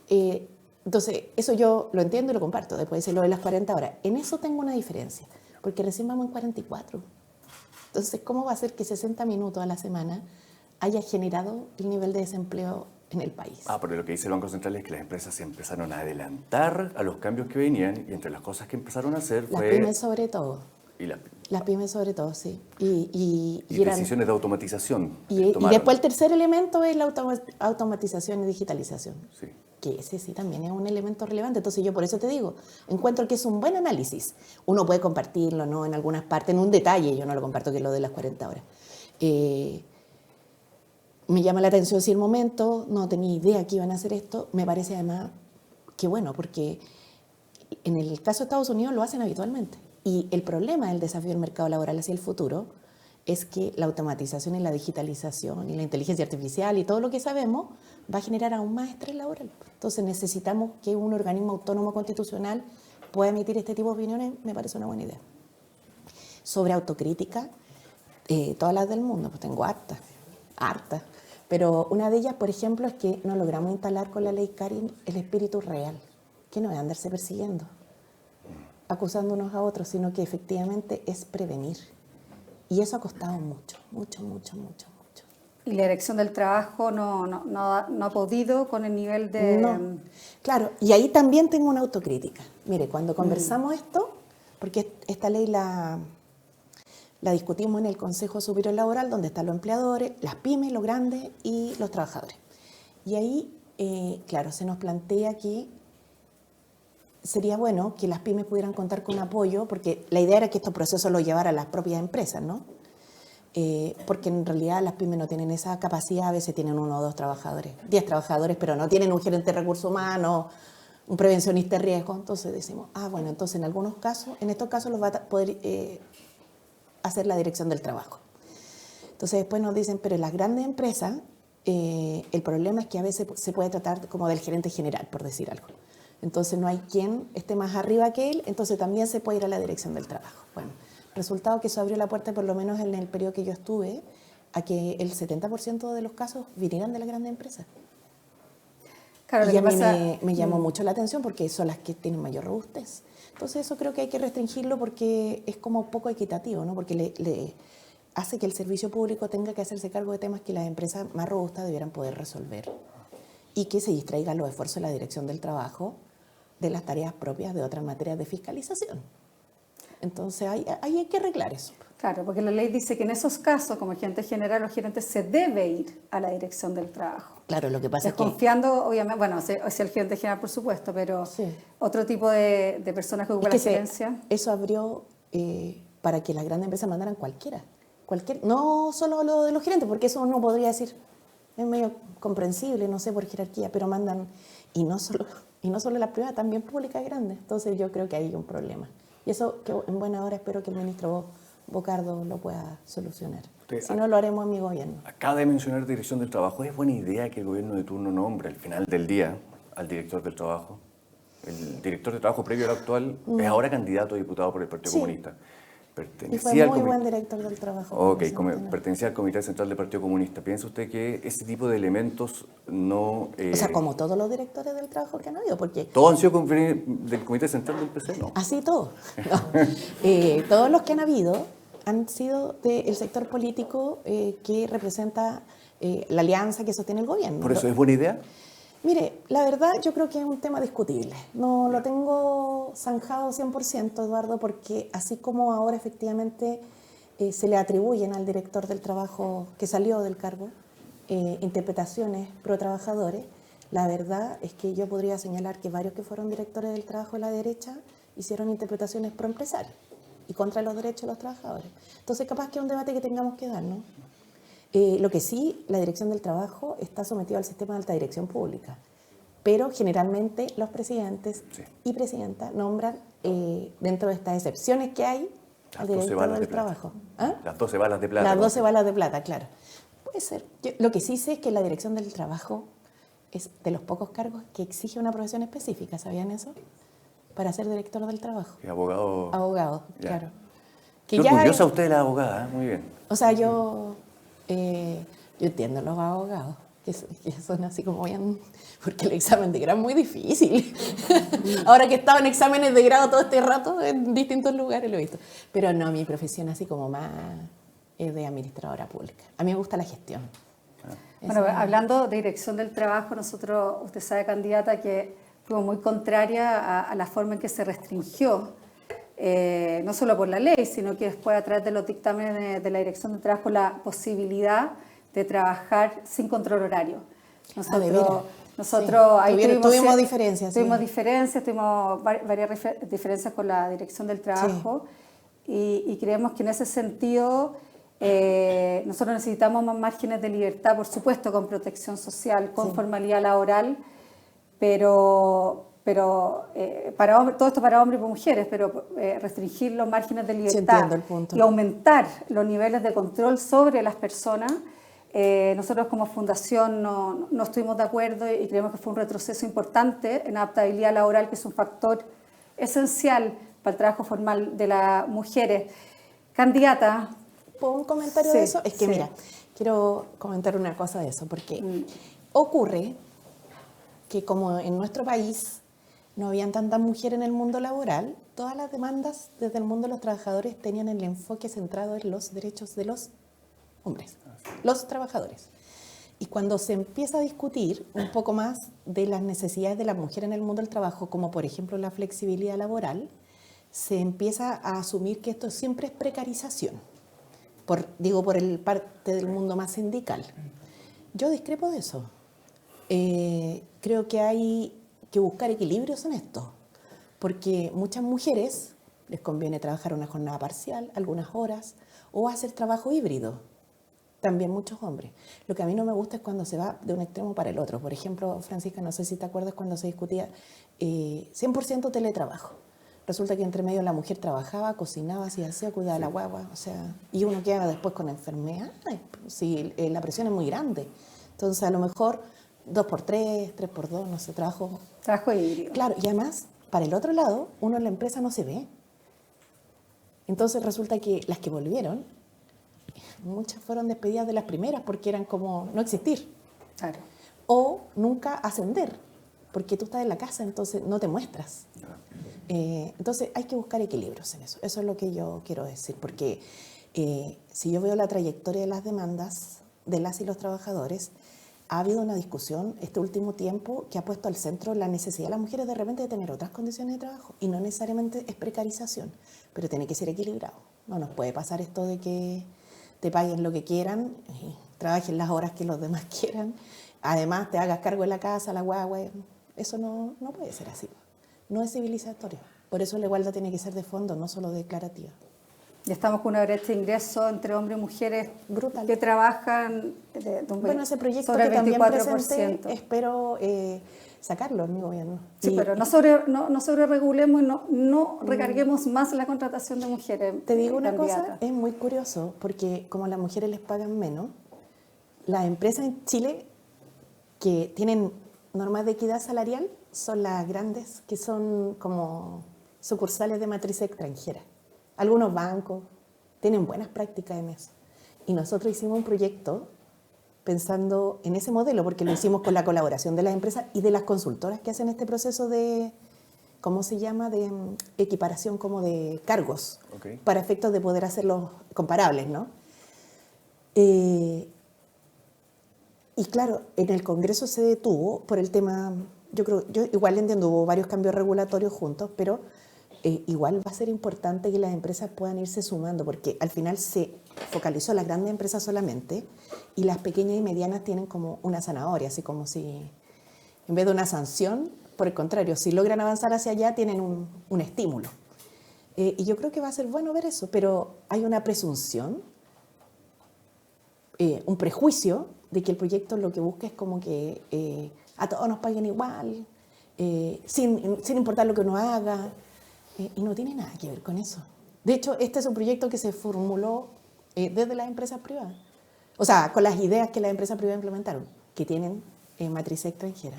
Entonces, eso yo lo entiendo y lo comparto. Después dice lo de las 40 horas. En eso tengo una diferencia, porque recién vamos en 44. Entonces, ¿cómo va a ser que 60 minutos a la semana haya generado el nivel de desempleo en el país? Pero lo que dice el Banco Central es que las empresas se empezaron a adelantar a los cambios que venían y entre las cosas que empezaron a hacer Las fue... pymes sobre todo. Y Las pymes sobre todo, sí. Y decisiones de automatización. Y tomaron. después el tercer elemento es la automatización y digitalización. Sí. Que ese sí también es un elemento relevante. Entonces yo por eso te digo, encuentro que es un buen análisis. Uno puede compartirlo, ¿no? En algunas partes, en un detalle, yo no lo comparto, que es lo de las 40 horas. Me llama la atención si el momento, no tenía idea que iban a hacer esto, me parece además que bueno, porque en el caso de Estados Unidos lo hacen habitualmente. Y el problema del desafío del mercado laboral hacia el futuro es que la automatización y la digitalización y la inteligencia artificial y todo lo que sabemos va a generar aún más estrés laboral. Entonces necesitamos que un organismo autónomo constitucional pueda emitir este tipo de opiniones, me parece una buena idea. Sobre autocrítica, todas las del mundo, pues tengo hartas. Pero una de ellas, por ejemplo, es que no logramos instalar con la ley Karin el espíritu real, que no es andarse persiguiendo, acusando unos a otros, sino que efectivamente es prevenir. Y eso ha costado mucho. Y la Dirección del Trabajo no ha podido con el nivel de... No, claro, y ahí también tengo una autocrítica. Mire, cuando conversamos esto, porque esta ley la discutimos en el Consejo Superior Laboral, donde están los empleadores, las pymes, los grandes y los trabajadores. Y ahí, claro, se nos plantea que sería bueno que las pymes pudieran contar con apoyo, porque la idea era que estos procesos los llevaran las propias empresas, ¿no? Porque en realidad las pymes no tienen esa capacidad, a veces tienen 1 o 2 trabajadores, 10 trabajadores, pero no tienen un gerente de recursos humanos, un prevencionista de riesgo. Entonces decimos, bueno, entonces en estos casos los va a poder hacer la Dirección del Trabajo. Entonces después nos dicen, pero en las grandes empresas el problema es que a veces se puede tratar como del gerente general, por decir algo. Entonces no hay quien esté más arriba que él, entonces también se puede ir a la Dirección del Trabajo. Bueno, resultado que eso abrió la puerta, por lo menos en el periodo que yo estuve, a que el 70% de los casos vinieran de las grandes empresas. Claro, y a mí me llamó mucho la atención porque son las que tienen mayor robustez. Entonces eso creo que hay que restringirlo porque es como poco equitativo, ¿no? Porque le hace que el servicio público tenga que hacerse cargo de temas que las empresas más robustas debieran poder resolver y que se distraigan los esfuerzos de la Dirección del Trabajo de las tareas propias de otras materias de fiscalización. Entonces ahí hay que arreglar eso. Claro, porque la ley dice que en esos casos, como gerente general o gerente, se debe ir a la Dirección del Trabajo. Claro, lo que pasa es que... Desconfiando, obviamente, bueno, hacia el gerente general, por supuesto, pero sí, otro tipo de personas que ocupan la gerencia. Eso abrió para que las grandes empresas mandaran no solo lo de los gerentes, porque eso uno podría decir, es medio comprensible, no sé, por jerarquía, pero mandan, y no solo las privadas, también públicas grandes. Entonces yo creo que hay un problema. Y eso, que en buena hora espero que el ministro Bocardo lo pueda solucionar. Si no, lo haremos en mi gobierno. Acaba de mencionar Dirección del Trabajo. ¿Es buena idea que el gobierno de turno nombre al final del día al director del trabajo? El director de trabajo previo al actual es ahora candidato a diputado por el Partido Comunista. Y fue muy buen director del trabajo. Ok, pertenecía al Comité Central del Partido Comunista. ¿Piensa usted que ese tipo de elementos no... O sea, como todos los directores del trabajo que han habido, porque... ¿Todos han sido del Comité Central del PC? No. Así todos. No. Todos los que han habido han sido del sector político que representa la alianza que sostiene el gobierno. ¿Por eso es buena idea? Mire, la verdad yo creo que es un tema discutible. No lo tengo zanjado 100%, Eduardo, porque así como ahora efectivamente se le atribuyen al director del trabajo que salió del cargo interpretaciones pro trabajadores, la verdad es que yo podría señalar que varios que fueron directores del trabajo de la derecha hicieron interpretaciones pro empresarios y contra los derechos de los trabajadores. Entonces capaz que es un debate que tengamos que dar, ¿no? Lo que sí, la Dirección del Trabajo está sometida al sistema de alta dirección pública, pero generalmente los presidentes y presidentas nombran dentro de estas excepciones que hay al director del trabajo. Las 12 balas de plata. Las 12 balas de plata, claro. Puede ser. Lo que sí sé es que la Dirección del Trabajo es de los pocos cargos que exige una profesión específica, ¿sabían eso? Para ser director del trabajo. Y abogado. Abogado, claro. Qué orgullosa usted de la abogada, muy bien. O sea, yo entiendo a los abogados, que son así como bien, porque el examen de grado es muy difícil. Ahora que he estado en exámenes de grado todo este rato, en distintos lugares lo he visto. Pero no, mi profesión así como más es de administradora pública. A mí me gusta la gestión. Bueno, hablando de dirección del trabajo, nosotros, usted sabe, candidata, que fuimos muy contraria a la forma en que se restringió, no solo por la ley, sino que después a través de los dictámenes de la dirección del trabajo, la posibilidad de trabajar sin control horario. Nosotros ahí tuvimos diferencias. Tuvimos diferencias, tuvimos varias diferencias con la dirección del trabajo y creemos que en ese sentido nosotros necesitamos más márgenes de libertad, por supuesto, con protección social, con formalidad laboral, pero todo esto para hombres y para mujeres, pero restringir los márgenes de libertad y aumentar los niveles de control sobre las personas. Nosotros como fundación no estuvimos de acuerdo y creemos que fue un retroceso importante en adaptabilidad laboral, que es un factor esencial para el trabajo formal de las mujeres. Candidata. ¿Puedo un comentario de eso? Es que mira, quiero comentar una cosa de eso, porque ocurre que como en nuestro país no habían tantas mujeres en el mundo laboral, todas las demandas desde el mundo de los trabajadores tenían el enfoque centrado en los derechos de los hombres, los trabajadores. Y cuando se empieza a discutir un poco más de las necesidades de las mujeres en el mundo del trabajo, como por ejemplo la flexibilidad laboral, se empieza a asumir que esto siempre es precarización, por el parte del mundo más sindical. Yo discrepo de eso. Creo que hay que buscar equilibrios en esto, porque muchas mujeres les conviene trabajar una jornada parcial, algunas horas, o hacer trabajo híbrido. También muchos hombres. Lo que a mí no me gusta es cuando se va de un extremo para el otro. Por ejemplo, Francisca, no sé si te acuerdas cuando se discutía 100% teletrabajo. Resulta que entre medio la mujer trabajaba, cocinaba, si hacía, cuidaba de la guagua, o sea, y uno queda después con enfermedad, si la presión es muy grande. Entonces, a lo mejor 2x3, 3x2, no sé, trabajo híbrido. Claro, y además, para el otro lado, uno en la empresa no se ve. Entonces, resulta que las que volvieron, muchas fueron despedidas de las primeras porque eran como no existir. Claro. O nunca ascender, porque tú estás en la casa, entonces no te muestras. Entonces hay que buscar equilibrios en eso. Eso es lo que yo quiero decir, porque si yo veo la trayectoria de las demandas de las y los trabajadores, ha habido una discusión este último tiempo que ha puesto al centro la necesidad de las mujeres de repente de tener otras condiciones de trabajo, y no necesariamente es precarización, pero tiene que ser equilibrado. No nos puede pasar esto de que te paguen lo que quieran, y trabajen las horas que los demás quieran, además te hagas cargo de la casa, la guagua. Eso no puede ser así. No es civilizatorio. Por eso la igualdad tiene que ser de fondo, no solo declarativa. Ya estamos con una brecha de ingreso entre hombres y mujeres brutal, que trabajan bueno, ese proyecto sobre que el 24%. También presenté, espero sacarlo en mi gobierno. Sí, pero no sobreregulemos y no recarguemos más la contratación de mujeres. Te digo una cosa, es muy curioso, porque como a las mujeres les pagan menos, las empresas en Chile que tienen normas de equidad salarial son las grandes, que son como sucursales de matriz extranjera. Algunos bancos tienen buenas prácticas en eso. Y nosotros hicimos un proyecto pensando en ese modelo, porque lo hicimos con la colaboración de las empresas y de las consultoras que hacen este proceso de, ¿cómo se llama?, de equiparación como de cargos, para efectos de poder hacerlos comparables, ¿no? Y claro, en el Congreso se detuvo por el tema, yo igual entiendo, hubo varios cambios regulatorios juntos, pero igual va a ser importante que las empresas puedan irse sumando, porque al final se focalizó las grandes empresas solamente y las pequeñas y medianas tienen como una zanahoria, así como si en vez de una sanción, por el contrario, si logran avanzar hacia allá tienen un estímulo. Y yo creo que va a ser bueno ver eso, pero hay una presunción, un prejuicio de que el proyecto lo que busca es como que a todos nos paguen igual, sin importar lo que uno haga. Y no tiene nada que ver con eso. De hecho, este es un proyecto que se formuló desde las empresas privadas. O sea, con las ideas que las empresas privadas implementaron, que tienen matriz extranjera.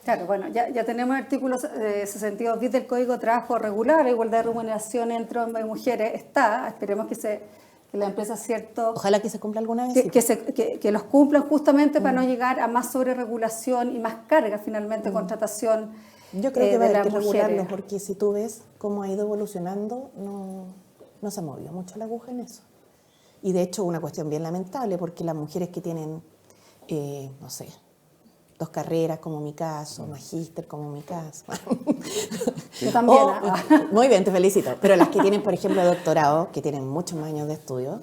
Claro, bueno, ya tenemos el artículo 62 bis del Código de Trabajo regular, la igualdad de remuneración entre hombres y mujeres está, esperemos que se que las empresas, ¿cierto?, Ojalá que se cumpla alguna vez. que los cumplan justamente para no llegar a más sobreregulación y más carga, finalmente, contratación. Yo creo que va a haber que regularlo, mujeres. porque si tú ves cómo ha ido evolucionando, no se ha movido mucho la aguja en eso. Y de hecho, una cuestión bien lamentable, porque las mujeres que tienen, no sé, 2 carreras, como mi caso, magíster, como mi caso. Yo también. Muy bien, te felicito. Pero las que tienen, por ejemplo, doctorado, que tienen muchos más años de estudio,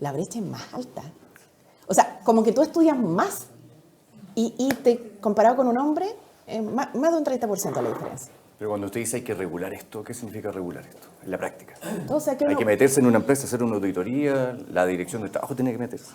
la brecha es más alta. O sea, como que tú estudias más y comparado con un hombre, más de un 30% la diferencia. Pero cuando usted dice hay que regular esto, ¿qué significa regular esto en la práctica? O sea, Hay que meterse en una empresa, hacer una auditoría, la dirección del trabajo tiene que meterse.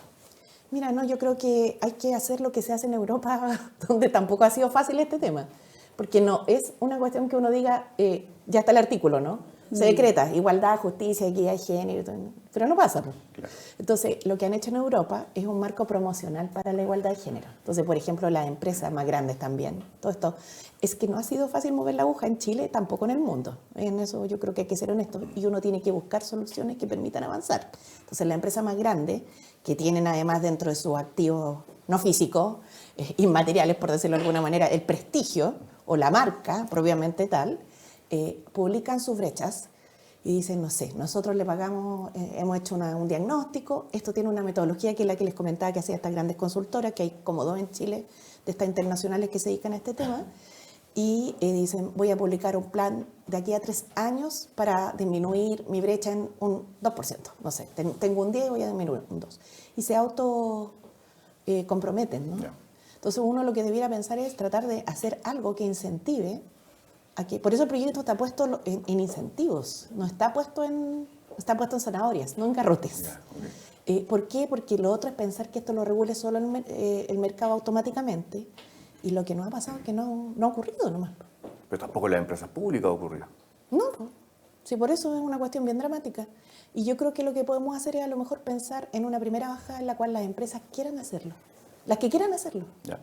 Mira, no, yo creo que hay que hacer lo que se hace en Europa, donde tampoco ha sido fácil este tema. Porque no es una cuestión que uno diga, ya está el artículo, ¿no? Se decreta, igualdad, justicia, equidad de género, pero no pasa. ¿No? Claro. Entonces, lo que han hecho en Europa es un marco promocional para la igualdad de género. Entonces, por ejemplo, las empresas más grandes también, todo esto, es que no ha sido fácil mover la aguja en Chile, tampoco en el mundo. En eso yo creo que hay que ser honesto y uno tiene que buscar soluciones que permitan avanzar. Entonces, la empresa más grande, que tienen además dentro de sus activos no físicos, inmateriales, por decirlo de alguna manera, el prestigio o la marca propiamente tal, publican sus brechas y dicen, no sé, nosotros le pagamos, hemos hecho un diagnóstico, esto tiene una metodología que es la que les comentaba que hacía estas grandes consultoras, que hay como 2 en Chile, de estas internacionales que se dedican a este tema, y dicen, voy a publicar un plan de aquí a 3 años para disminuir mi brecha en un 2%, no sé, tengo un 10 y voy a disminuir un 2%. Y se auto comprometen, ¿no? Yeah. Entonces uno lo que debiera pensar es tratar de hacer algo que incentive a que, por eso el proyecto está puesto en incentivos, no está puesto en zanahorias, no en garrotes. Yeah, okay. ¿Por qué? Porque lo otro es pensar que esto lo regule solo el mercado automáticamente, y lo que nos ha pasado es que no ha ocurrido nomás. Pero tampoco en las empresas públicas ha ocurrido. No, sí, por eso es una cuestión bien dramática. Y yo creo que lo que podemos hacer es a lo mejor pensar en una primera bajada en la cual las empresas quieran hacerlo, las que quieran hacerlo. Yeah.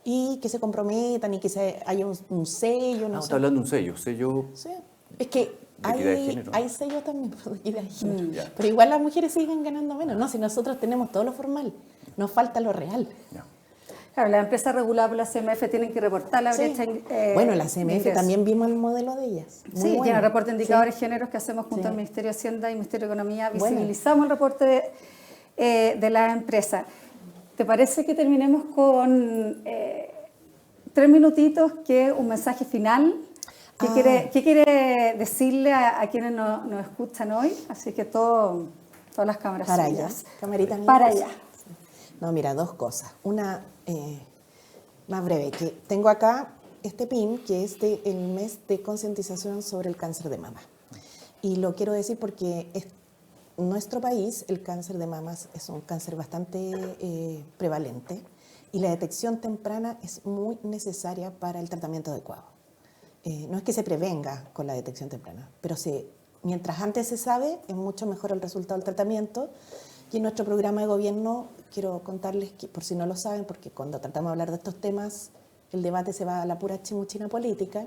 Y que se comprometan y que haya un sello. No sé. Está hablando de un sello. Sí. Es que hay sellos también de equidad de género. Yeah. Pero igual las mujeres siguen ganando menos. No, si nosotros tenemos todo lo formal, nos falta lo real. Yeah. Claro, las empresas reguladas por la CMF tienen que reportar la brecha. Bueno, la CMF también vimos el modelo de ellas. Muy bueno. El reporte de indicadores de géneros que hacemos junto al Ministerio de Hacienda y Ministerio de Economía, visibilizamos el reporte de la empresa. ¿Te parece que terminemos con 3 minutitos, que un mensaje final? ¿Qué quiere decirle a quienes nos escuchan hoy? Así que todas las cámaras para suyas. Allá, camarita para allá. No, mira, 2 cosas. Una más breve, que tengo acá este pin, que es el mes de concientización sobre el cáncer de mama. Y lo quiero decir porque en nuestro país el cáncer de mamas es un cáncer bastante prevalente, y la detección temprana es muy necesaria para el tratamiento adecuado. No es que se prevenga con la detección temprana, pero mientras antes se sabe, es mucho mejor el resultado del tratamiento. Y en nuestro programa de gobierno, quiero contarles que, por si no lo saben, porque cuando tratamos de hablar de estos temas, el debate se va a la pura chimuchina política,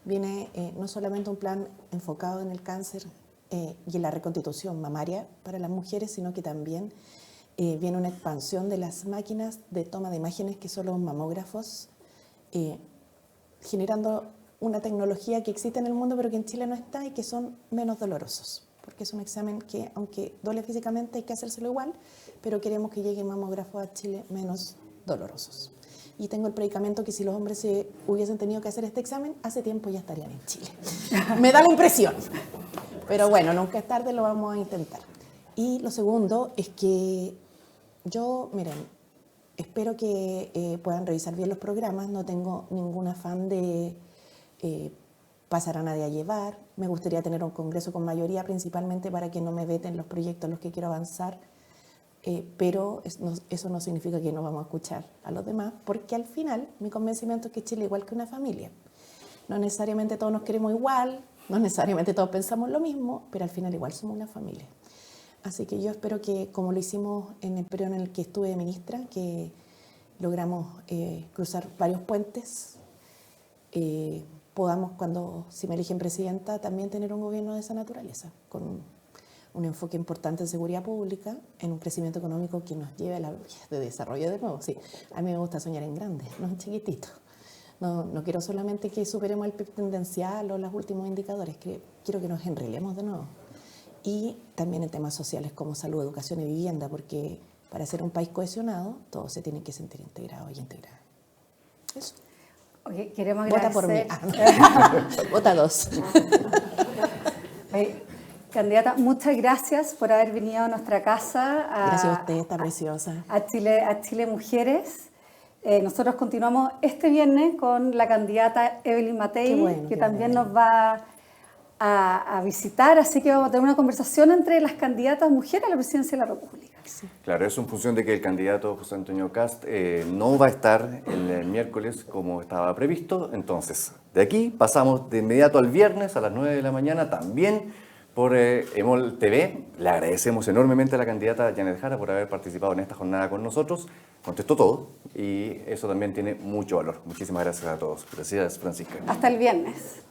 viene no solamente un plan enfocado en el cáncer y en la reconstitución mamaria para las mujeres, sino que también viene una expansión de las máquinas de toma de imágenes, que son los mamógrafos, generando una tecnología que existe en el mundo, pero que en Chile no está, y que son menos dolorosos. Porque es un examen que, aunque duele físicamente, hay que hacérselo igual, pero queremos que lleguen mamógrafos a Chile menos dolorosos. Y tengo el predicamento que si los hombres se hubiesen tenido que hacer este examen, hace tiempo ya estarían en Chile. Me da la impresión. Pero bueno, nunca es tarde, lo vamos a intentar. Y lo segundo es que yo, miren, espero que puedan revisar bien los programas. No tengo ningún afán de pasar a nadie a llevar. Me gustaría tener un congreso con mayoría, principalmente para que no me veten los proyectos en los que quiero avanzar, pero eso no significa que no vamos a escuchar a los demás, porque al final mi convencimiento es que Chile es igual que una familia. No necesariamente todos nos queremos igual, no necesariamente todos pensamos lo mismo, pero al final igual somos una familia. Así que yo espero que, como lo hicimos en el periodo en el que estuve de ministra, que logramos cruzar varios puentes, podamos, si me eligen presidenta, también tener un gobierno de esa naturaleza, con un enfoque importante en seguridad pública, en un crecimiento económico que nos lleve a la vías de desarrollo de nuevo. Sí, a mí me gusta soñar en grande, no en chiquitito. No quiero solamente que superemos el PIB tendencial o los últimos indicadores, quiero que nos enrelemos de nuevo. Y también en temas sociales como salud, educación y vivienda, porque para ser un país cohesionado, todos se tienen que sentir integrados y integradas. Eso. Oye, queremos Vota agradecer. por mí. Ah, no. Vota 2. Oye, candidata, muchas gracias por haber venido a nuestra casa. Gracias a usted, está preciosa. A Chile Mujeres. Nosotros continuamos este viernes con la candidata Evelyn Matei, bueno, que qué también bueno. nos va a visitar, así que vamos a tener una conversación entre las candidatas mujeres a la presidencia de la República. Sí. Claro, eso en función de que el candidato José Antonio Kast no va a estar el miércoles como estaba previsto. Entonces, de aquí pasamos de inmediato al viernes a las 9 de la mañana, también por EMOL TV. Le agradecemos enormemente a la candidata Janet Jara por haber participado en esta jornada con nosotros. Contestó todo y eso también tiene mucho valor. Muchísimas gracias a todos. Gracias, Francisca. Hasta el viernes.